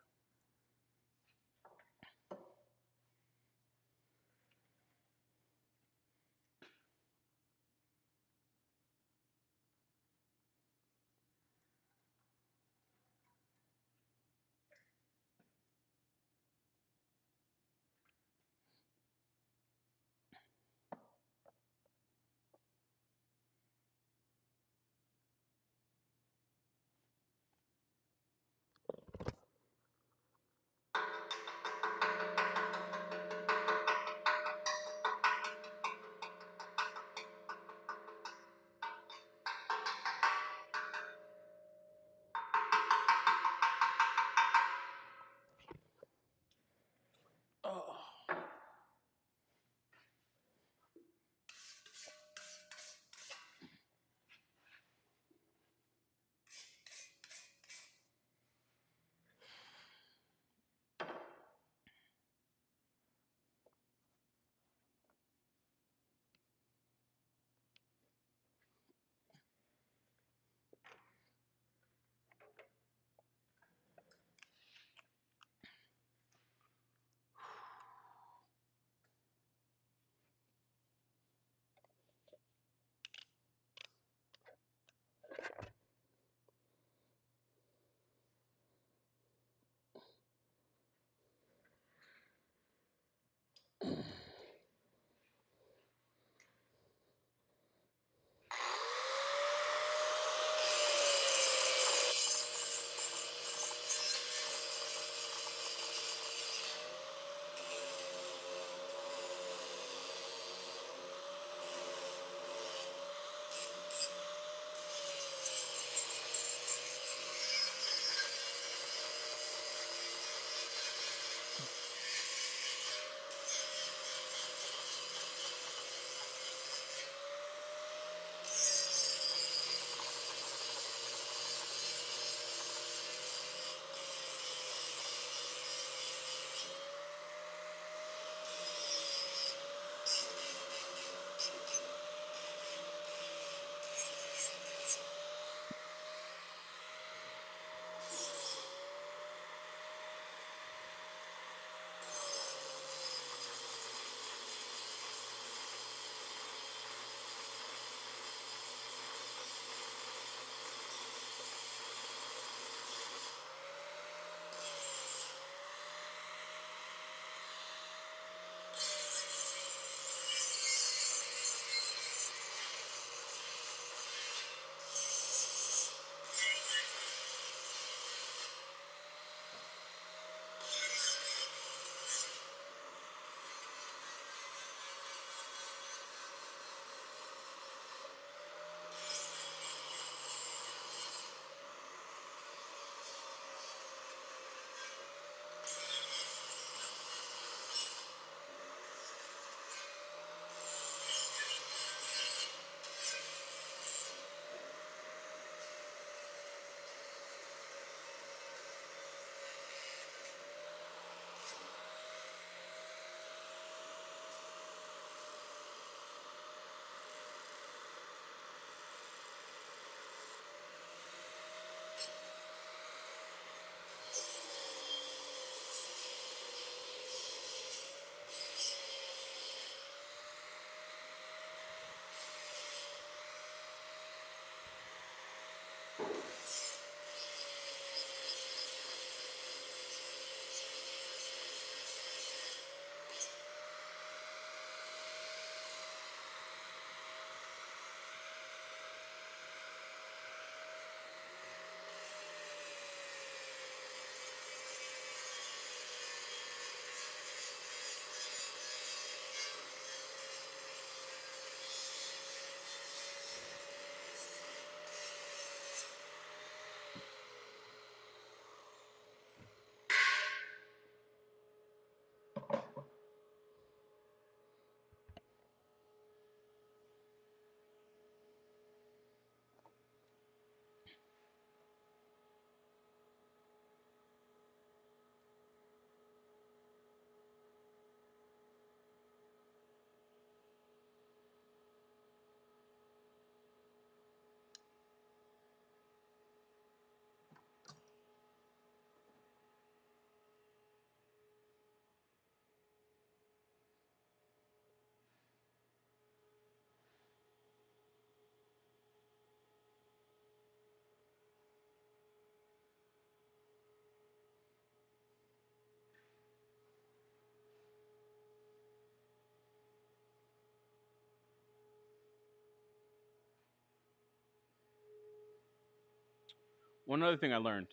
One other thing I learned,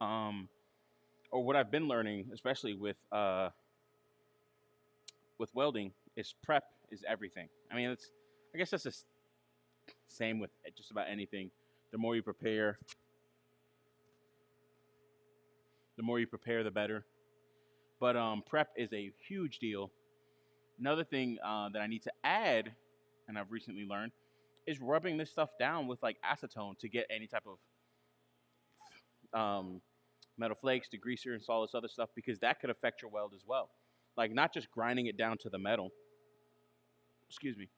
um, or what I've been learning, especially with welding, is prep is everything. I mean, it's I guess that's the same with just about anything. The more you prepare, the better. But prep is a huge deal. Another thing that I need to add, and I've recently learned, is rubbing this stuff down with like acetone to get any type of metal flakes, degreaser, and all this other stuff because that could affect your weld as well. Like not just grinding it down to the metal. Excuse me,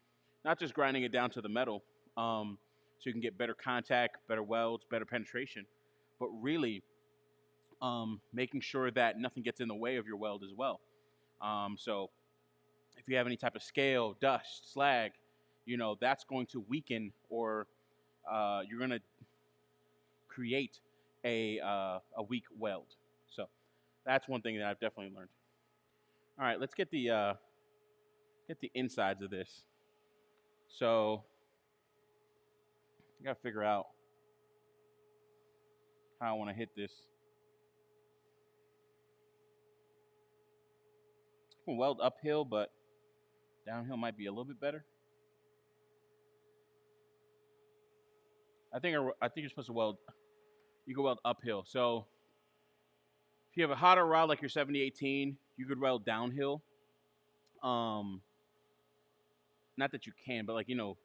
not just grinding it down to the metal, so you can get better contact, better welds, better penetration, but really making sure that nothing gets in the way of your weld as well. So if you have any type of scale, dust, slag, that's going to weaken or you're going to create a weak weld. So that's one thing that I've definitely learned. All right, let's get the insides of this. So I got to figure out how I want to hit this. I can weld uphill, but downhill might be a little bit better. I think you're supposed to weld. You can weld uphill. So if you have a hotter rod like your 7018, you could weld downhill. Um, Not that you can, but like you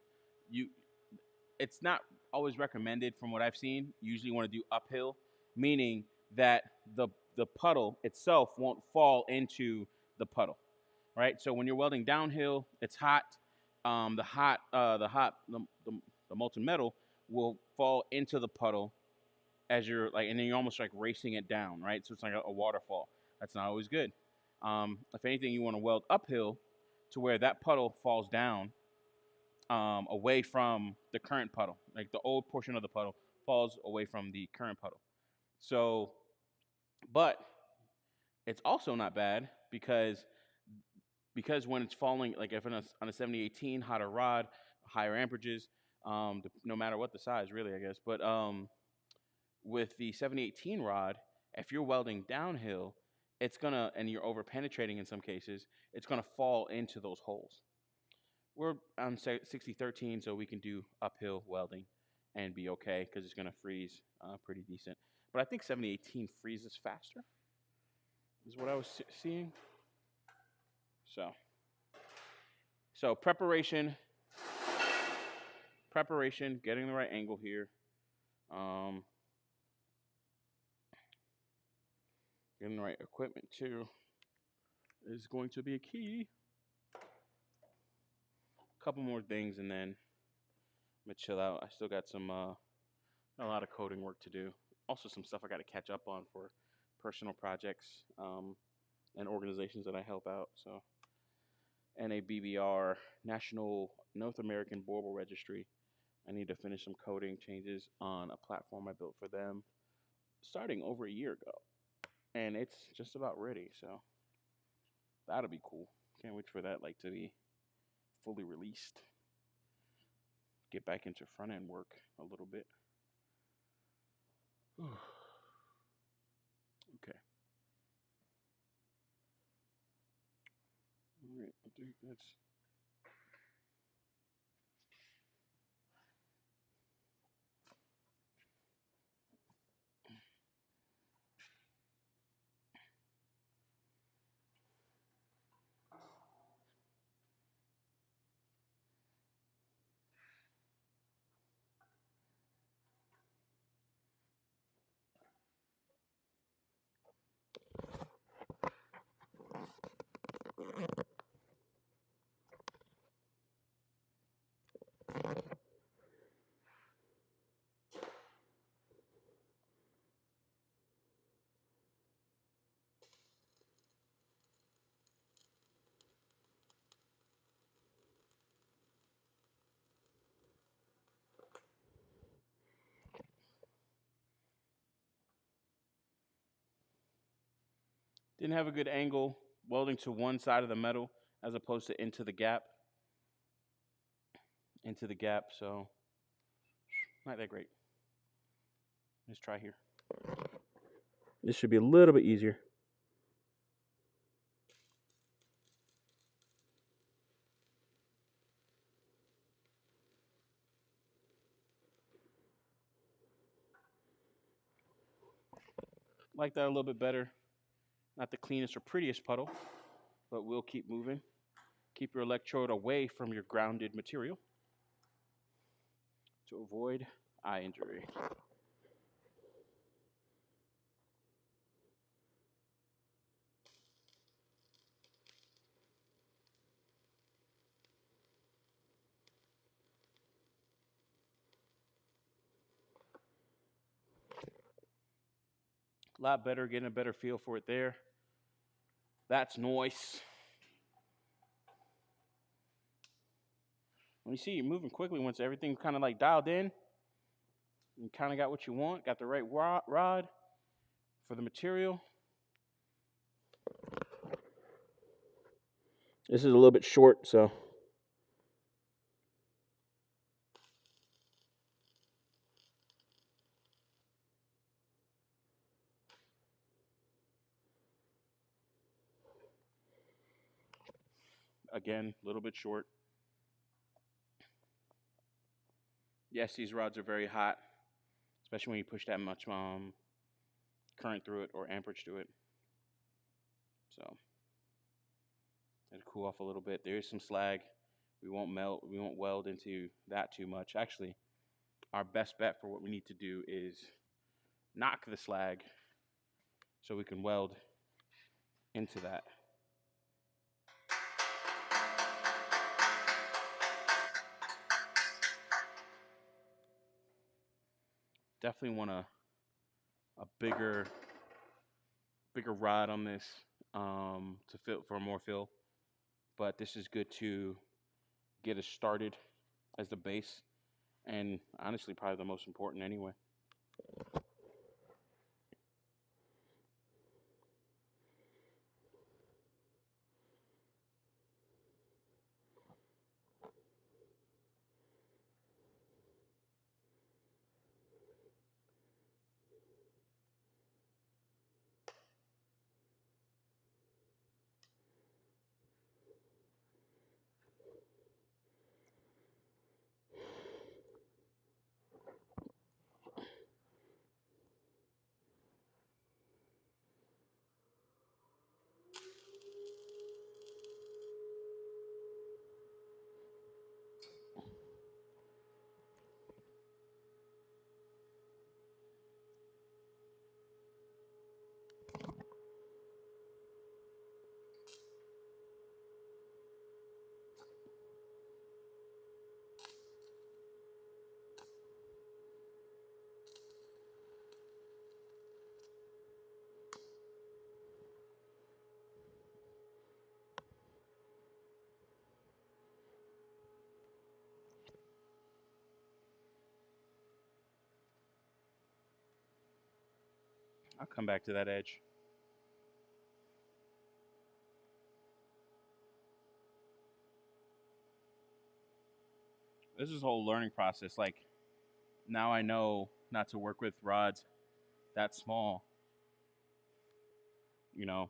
it's not always recommended from what I've seen. You usually want to do uphill, meaning that the puddle itself won't fall into the puddle, right? So when you're welding downhill, it's hot. The molten metal will fall into the puddle as you're like, and then you're almost like racing it down, right? So it's like a waterfall. That's not always good. If anything, you want to weld uphill to where that puddle falls down away from the current puddle. Like the old portion of the puddle falls away from the current puddle. So, but it's also not bad because when it's falling, like if on a 7018 hotter rod, higher amperages, no matter what the size, really, I guess. But with the 7018 rod, if you're welding downhill, it's gonna, and you're over penetrating in some cases, it's gonna fall into those holes. We're on 6013, so we can do uphill welding and be okay because it's gonna freeze pretty decent. But I think 7018 freezes faster, is what I was seeing. So preparation, getting the right angle here. Getting the right equipment too is going to be a key. A couple more things and then I'm gonna chill out. I still got a lot of coding work to do. Also some stuff I got to catch up on for personal projects and organizations that I help out. So NABBR, National North American Bauble Registry. I need to finish some coding changes on a platform I built for them starting over a year ago. And it's just about ready, so that'll be cool. Can't wait for that to be fully released. Get back into front end work a little bit. Okay. All right, I think that's didn't have a good angle welding to one side of the metal as opposed to into the gap. So not that great. Let's try here. This should be a little bit easier. Like that a little bit better. Not the cleanest or prettiest puddle, but we'll keep moving. Keep your electrode away from your grounded material to avoid eye injury. A lot better, getting a better feel for it there. That's nice. When you see you're moving quickly, once everything's kind of like dialed in, you kind of got what you want, got the right rod for the material. This is a little bit short, so. Again, a little bit short. Yes, these rods are very hot, especially when you push that much current through it or amperage through it. So, it'll cool off a little bit. There is some slag. We won't weld into that too much. Actually, our best bet for what we need to do is knock the slag so we can weld into that. Definitely want a bigger rod on this to fill for more fill, but this is good to get us started as the base, and honestly probably the most important anyway. I'll come back to that edge. This is a whole learning process. Like, now I know not to work with rods that small, you know.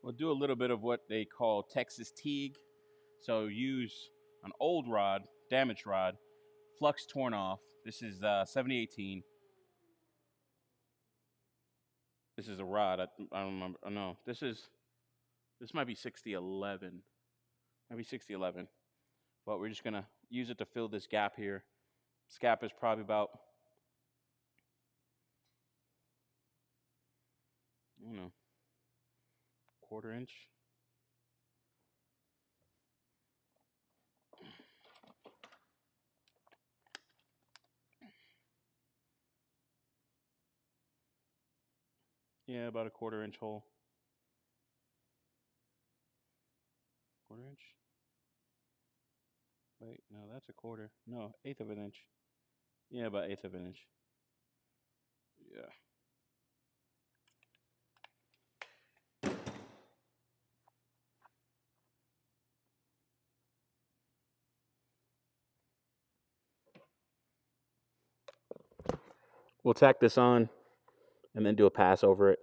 We'll do a little bit of what they call Texas Teague. So use an old rod, damaged rod, flux torn off. This is 7018. This is a rod. I don't remember. Oh, no, this might be 6011. Maybe 6011. But we're just gonna use it to fill this gap here. This gap is probably about, I don't know, quarter inch. Yeah, about a quarter-inch hole. Quarter inch? Wait, no, that's a quarter. No, eighth of an inch. Yeah, about eighth of an inch. Yeah. We'll tack this on and then do a pass over it.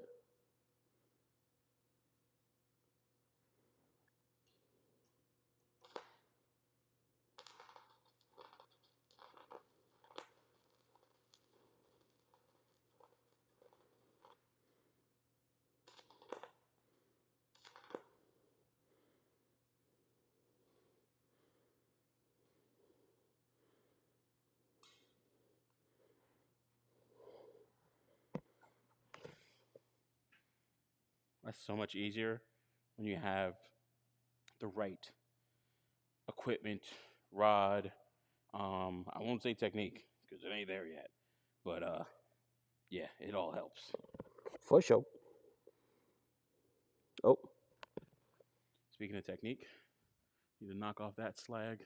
That's so much easier when you have the right equipment, rod. I won't say technique because it ain't there yet, but yeah, it all helps. For sure. Oh, speaking of technique, need to knock off that slag.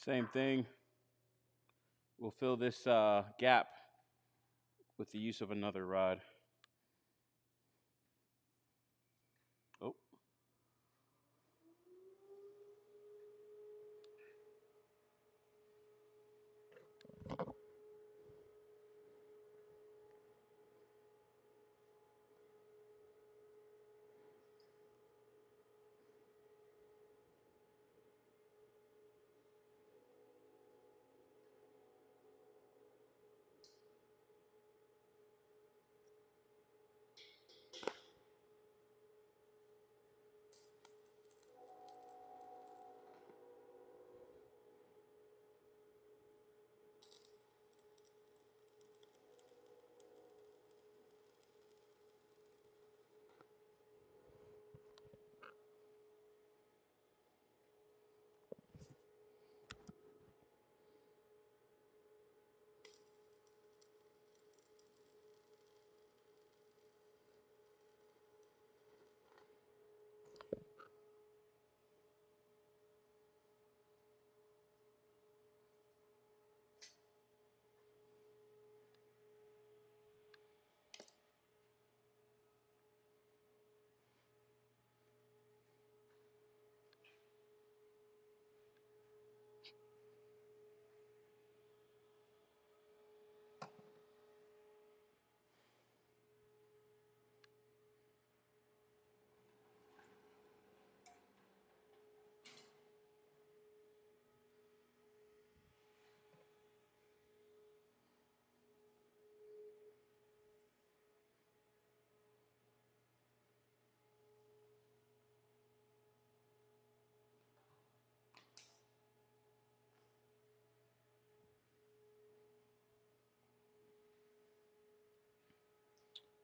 Same thing. We'll fill this gap with the use of another rod. Oh.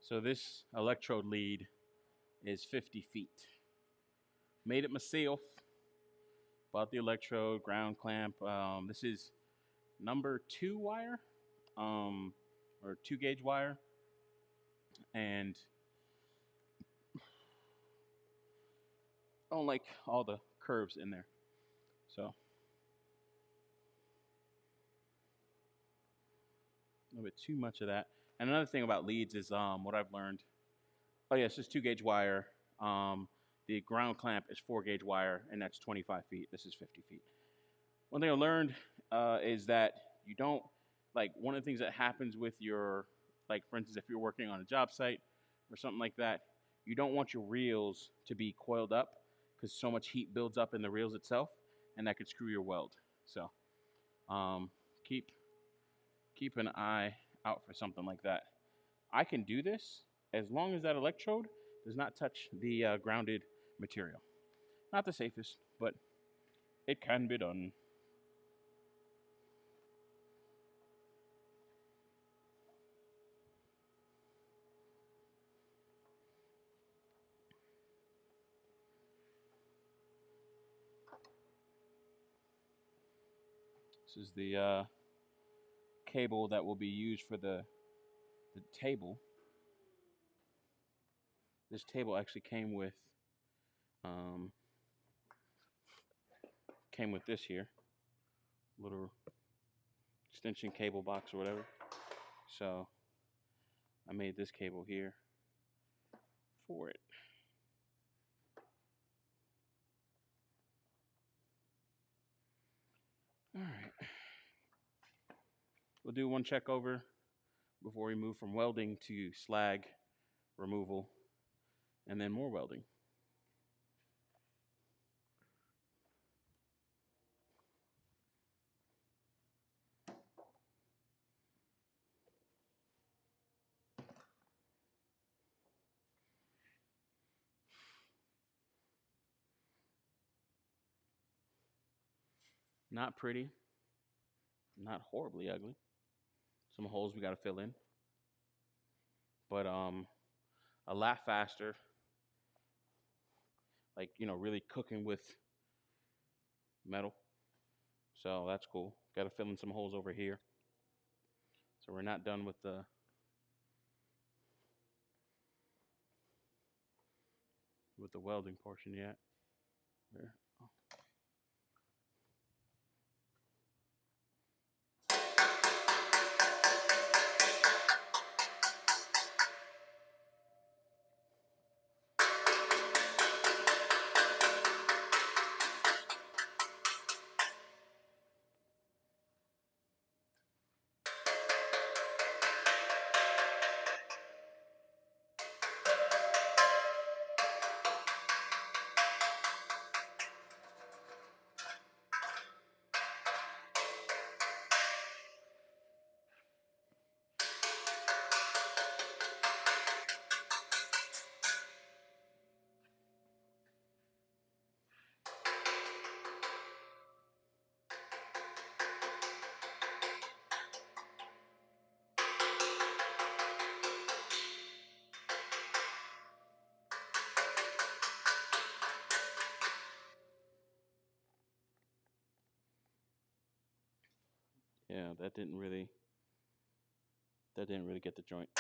So this electrode lead is 50 feet. Made it myself. Bought the electrode, ground clamp. This is number 2 wire, or 2 gauge wire, and I don't like all the curves in there. So a little bit too much of that. And another thing about leads is what I've learned. Oh yeah, it's just 2 gauge wire. The ground clamp is 4 gauge wire, and that's 25 feet. This is 50 feet. One thing I learned is that you don't, like, one of the things that happens with your, like, for instance, if you're working on a job site or something like that, you don't want your reels to be coiled up because so much heat builds up in the reels itself, and that could screw your weld. So keep an eye out for something like that. I can do this as long as that electrode does not touch the grounded material. Not the safest, but it can be done. This is the cable that will be used for the table. This table actually came with this here little extension cable box or whatever. So I made this cable here for it. All right. We'll do one check over before we move from welding to slag removal and then more welding. Not pretty, not horribly ugly. Some holes we got to fill in. But a lot faster. Like, really cooking with metal. So that's cool. Got to fill in some holes over here. So we're not done with the welding portion yet. There. Yeah, that didn't really get the joint.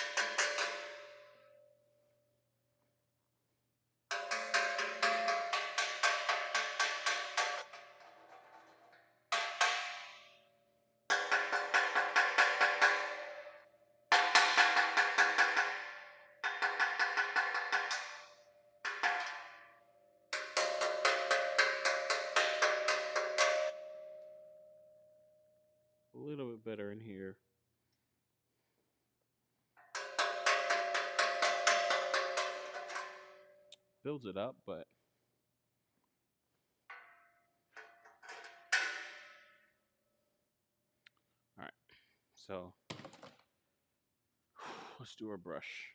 A little bit better in here. Builds it up, but all right. So let's do our brush.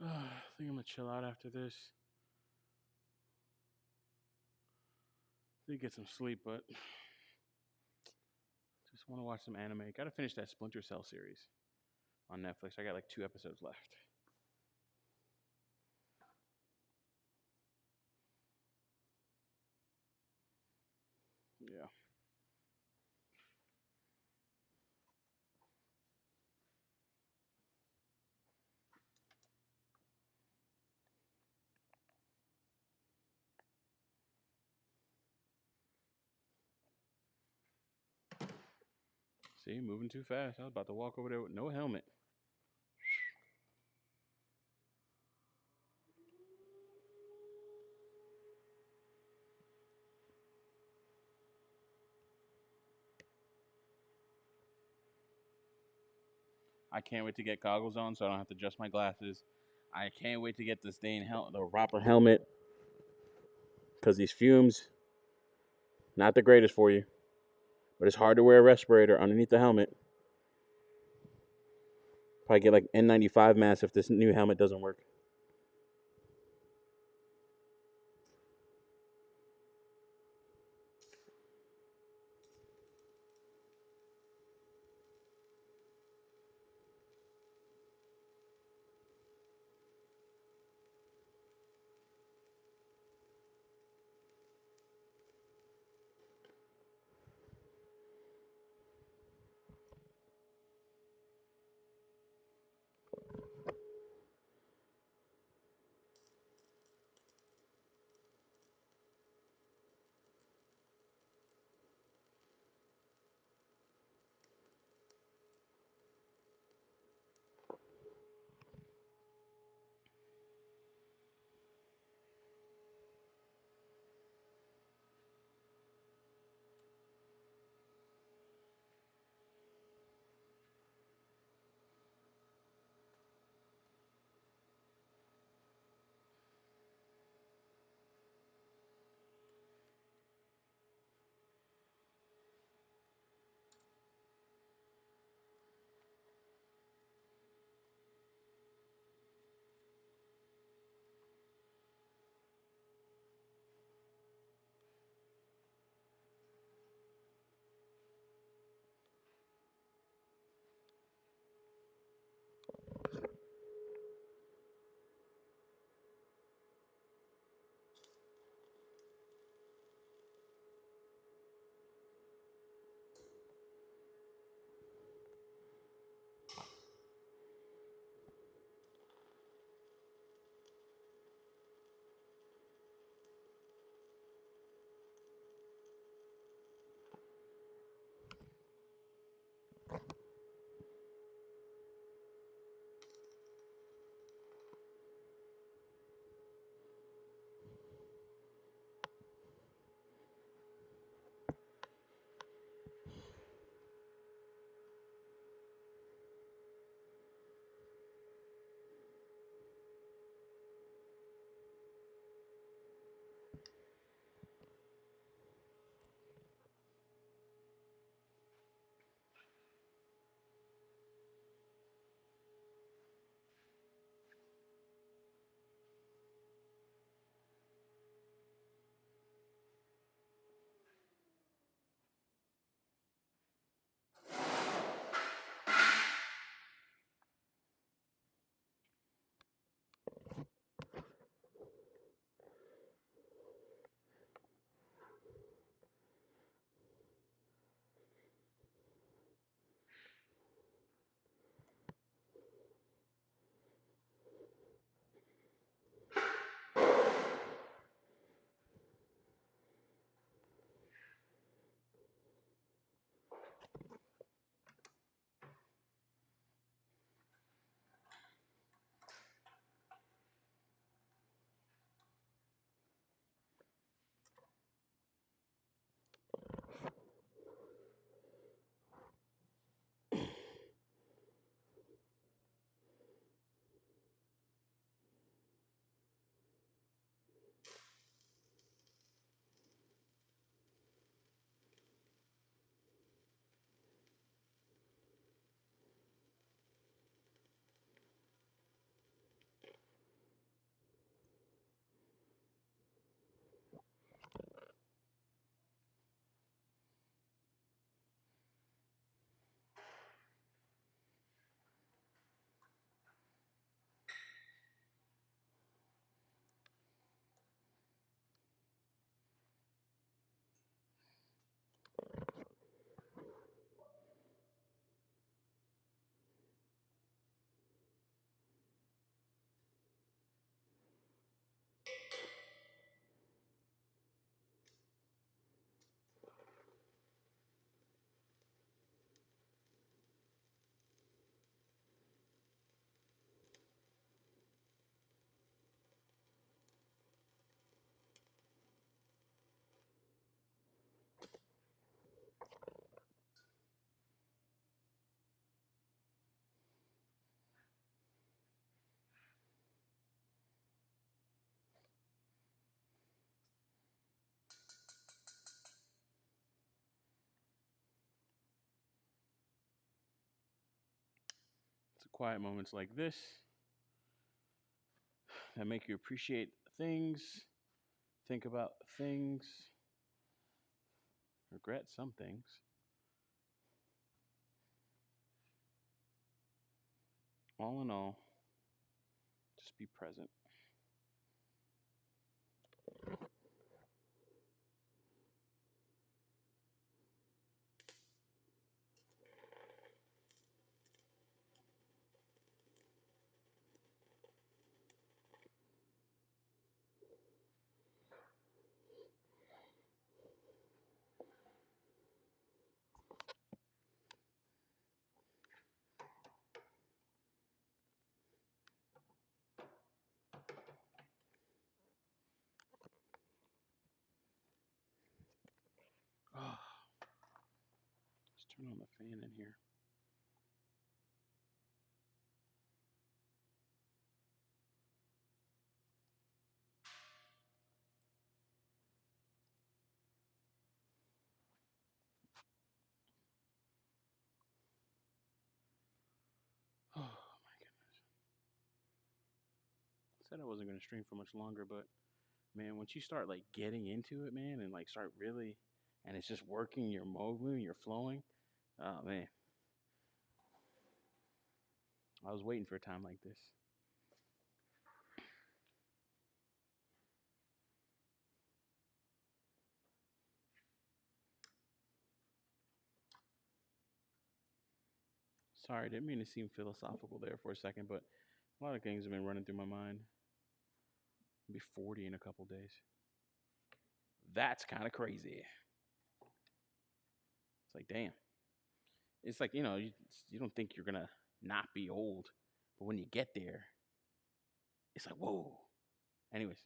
I think I'm gonna chill out after this. Did get some sleep, but just want to watch some anime. Got to finish that Splinter Cell series on Netflix. I got like 2 episodes left. Yeah. See, moving too fast. I was about to walk over there with no helmet. I can't wait to get goggles on so I don't have to adjust my glasses. I can't wait to get this thing the proper helmet, because these fumes, not the greatest for you, but it's hard to wear a respirator underneath the helmet. Probably get like N95 mask if this new helmet doesn't work. quiet moments like this that make you appreciate things, think about things, regret some things. All in all, just be present. Oh, let's turn on the fan in here. Oh my goodness. I said I wasn't gonna stream for much longer, but man, once you start like getting into it, man, and like start really, and it's just working, you're moving, you're flowing. Oh man, I was waiting for a time like this. Sorry, didn't mean to seem philosophical there for a second, but a lot of things have been running through my mind. I'll be 40 in a couple days. That's kind of crazy. It's like, damn. It's like, you don't think you're gonna not be old, but when you get there, it's like, whoa. Anyways,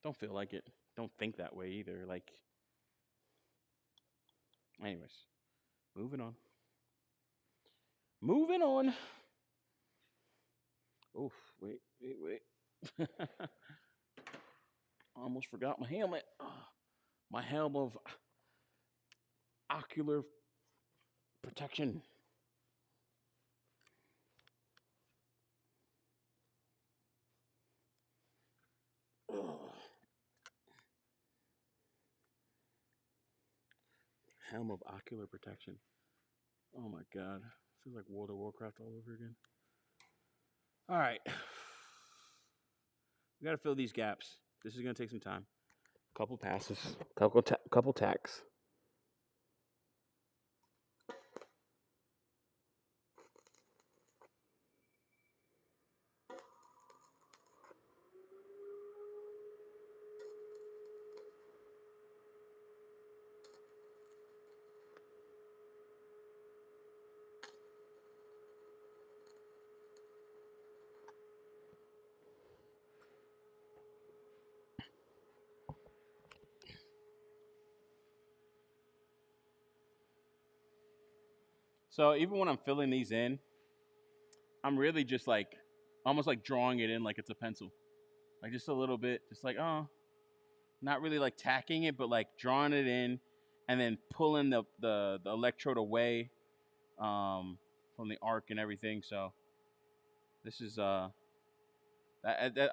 don't feel like it. Don't think that way either. Like, anyways, moving on. Moving on. Oof, wait. Almost forgot my helmet. My helm of ocular protection. Helm of ocular protection. Oh my god. Feels like World of Warcraft all over again. All right. We got to fill these gaps. This is going to take some time. Couple passes, couple tacks. So even when I'm filling these in, I'm really just like almost like drawing it in like it's a pencil. Like just a little bit, just like, oh, not really like tacking it, but like drawing it in and then pulling the electrode away from the arc and everything. So this is I'm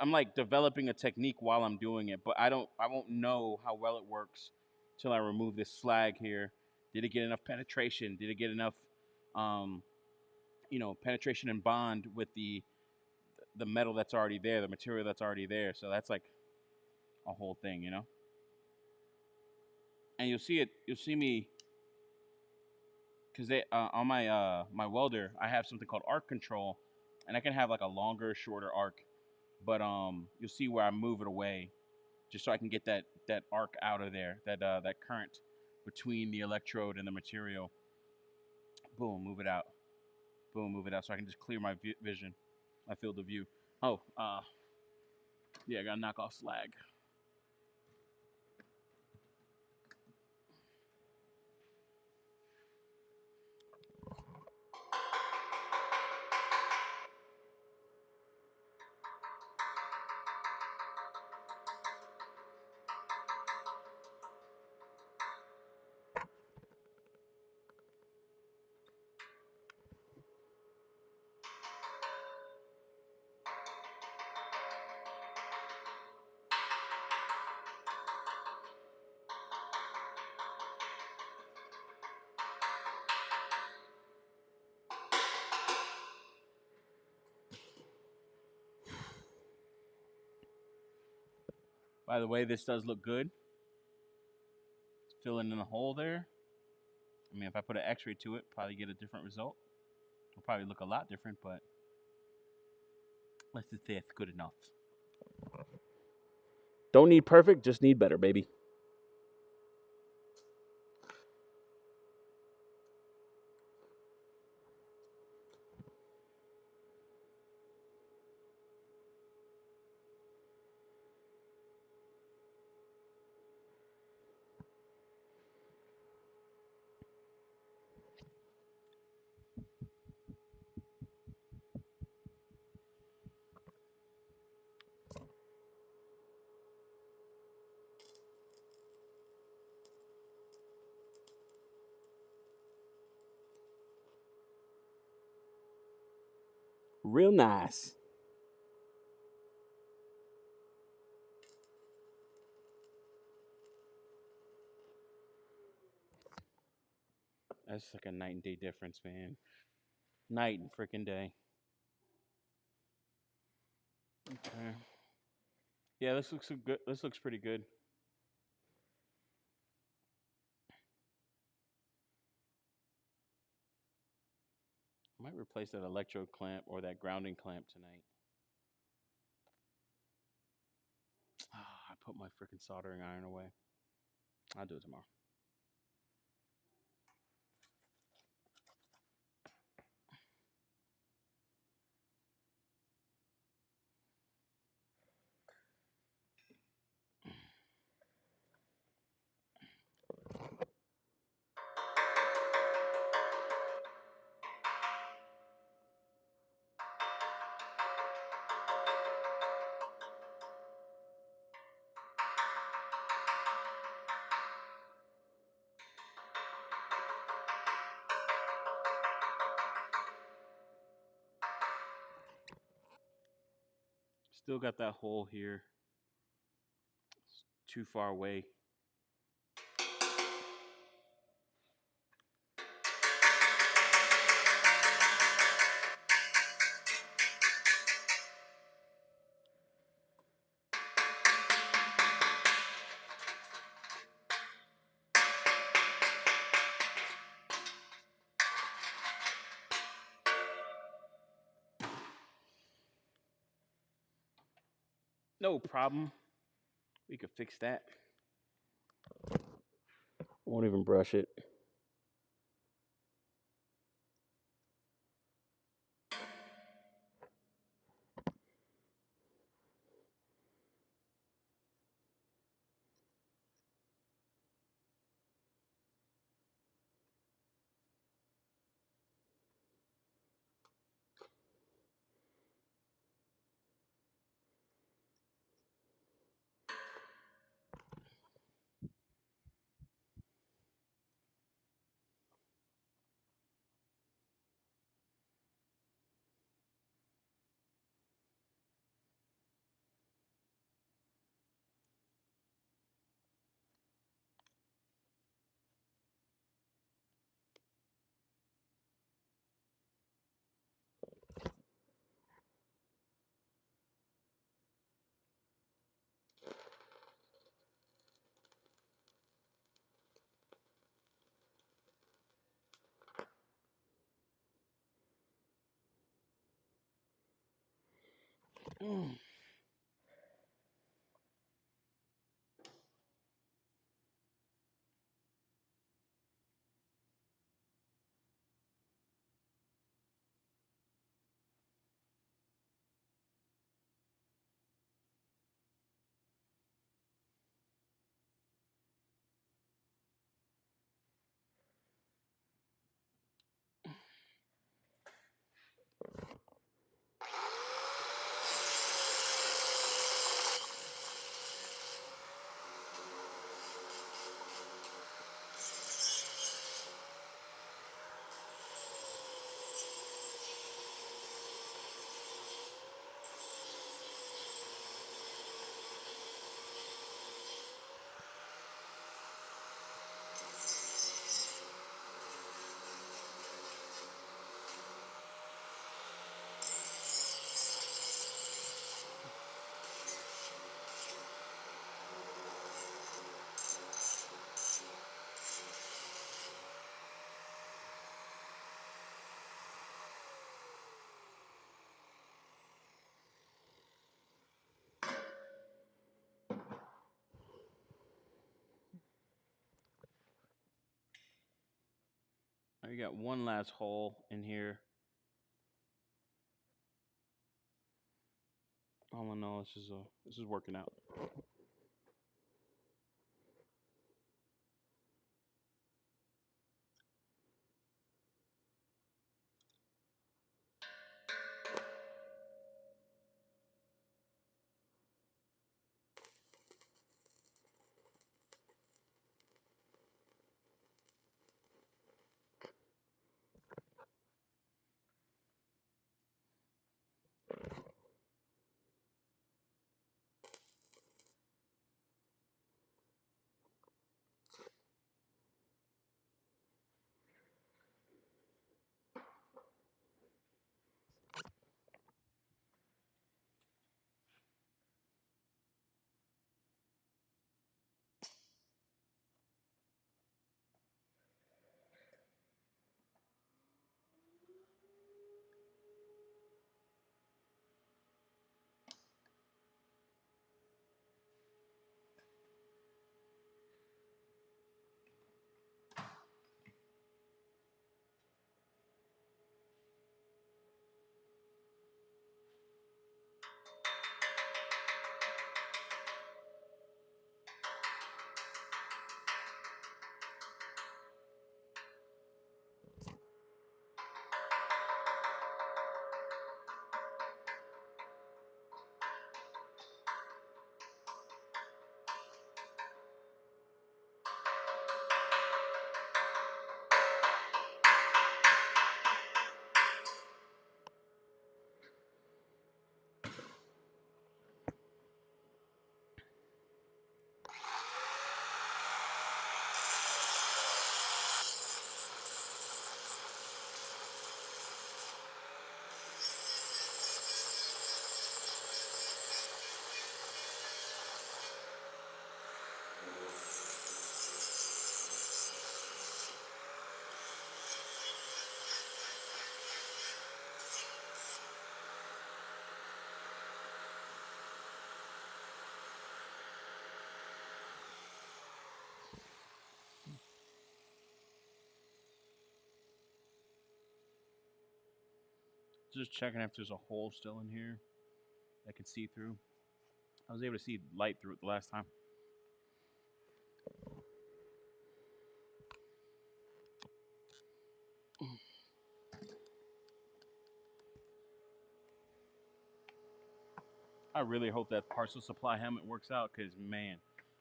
like developing a technique while I'm doing it, but I won't know how well it works till I remove this slag here. Did it get enough penetration? Did it get enough um, penetration and bond with the metal that's already there, the material that's already there? So that's like a whole thing, And you'll see me because they on my welder, I have something called arc control, and I can have like a longer, shorter arc. But you'll see where I move it away, just so I can get that arc out of there, that current between the electrode and the material. Boom, move it out. Boom, move it out, so I can just clear my vision, my field of view. Oh, yeah, I gotta knock off slag. By the way, this does look good. Filling in the hole there. I mean, if I put an X-ray to it, probably get a different result. It'll probably look a lot different, but let's just say it's good enough. Don't need perfect, just need better, baby. Real nice. That's like a night and day difference, man. Night and freaking day. Okay. Yeah, this looks good. This looks pretty good. I might replace that electrode clamp or that grounding clamp tonight. I put my freaking soldering iron away. I'll do it tomorrow. Still got that hole here. It's too far away. No problem. We could fix that. Won't even brush it. I got one last hole in here. All in all, this is working out. Just checking if there's a hole still in here I can see through. I was able to see light through it the last time. I really hope that Parcel Supply helmet works out because, man,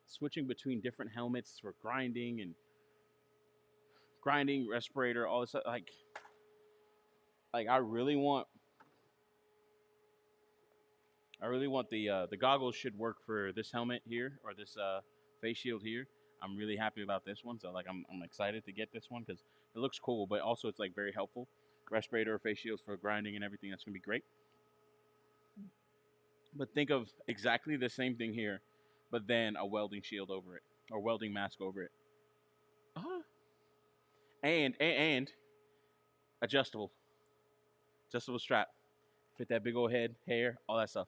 switching between different helmets for grinding, respirator, all this stuff, like I really want the goggles should work for this helmet here or this face shield here. I'm really happy about this one, so like I'm excited to get this one because it looks cool, but also it's like very helpful. Respirator, face shields for grinding and everything. That's gonna be great. But think of exactly the same thing here, but then a welding shield over it or welding mask over it. Uh-huh. And adjustable, adjustable strap, fit that big old head, hair, all that stuff.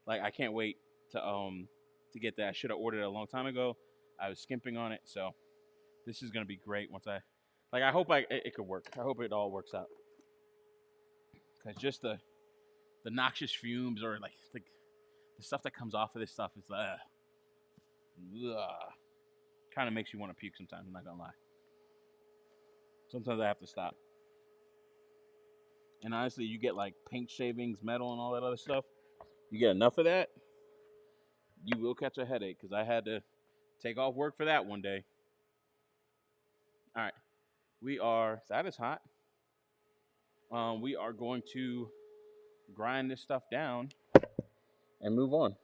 Like I can't wait to get that. I should have ordered it a long time ago. I was skimping on it, so this is gonna be great once I hope it could work. I hope it all works out. Cause just the noxious fumes or like the stuff that comes off of this stuff is kind of makes you want to puke sometimes. I'm not gonna lie. Sometimes I have to stop. And honestly, you get like paint shavings, metal, and all that other stuff. You get enough of that, you will catch a headache. Because I had to take off work for that one day. All right, that is hot. We are going to grind this stuff down and move on.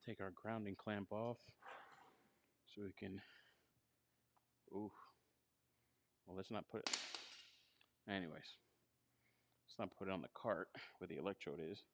Take our grounding clamp off so we can. Ooh. Well, let's not put it. Anyways, let's not put it on the cart where the electrode is.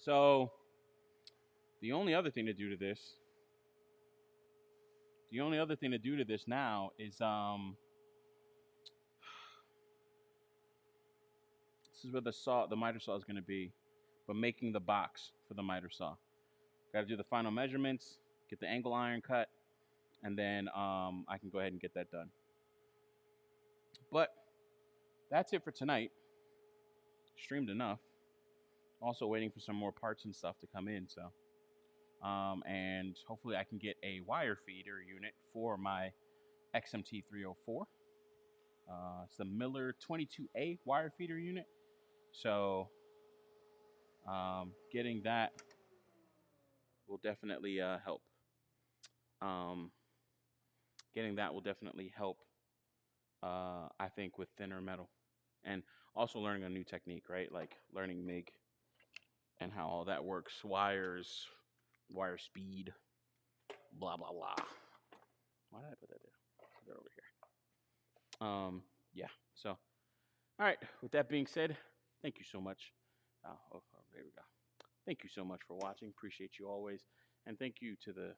So the only other thing to do to this, the only other thing to do to this now is this is where the saw, the miter saw is going to be, but making the box for the miter saw. Got to do the final measurements, get the angle iron cut, and then I can go ahead and get that done. But that's it for tonight. Streamed enough. Also waiting for some more parts and stuff to come in. So, and hopefully I can get a wire feeder unit for my XMT 304. It's the Miller 22A wire feeder unit. So, getting that will definitely help. Um, Getting that will definitely help. I think with thinner metal, and also learning a new technique, right? Like learning MIG and how all that works, wires, wire speed, blah blah blah. Why did I put that there? Put it over here. Yeah. So, all right. With that being said, thank you so much. There we go. Thank you so much for watching. Appreciate you always, and thank you to the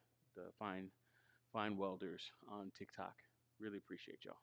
fine welders on TikTok. Really appreciate y'all.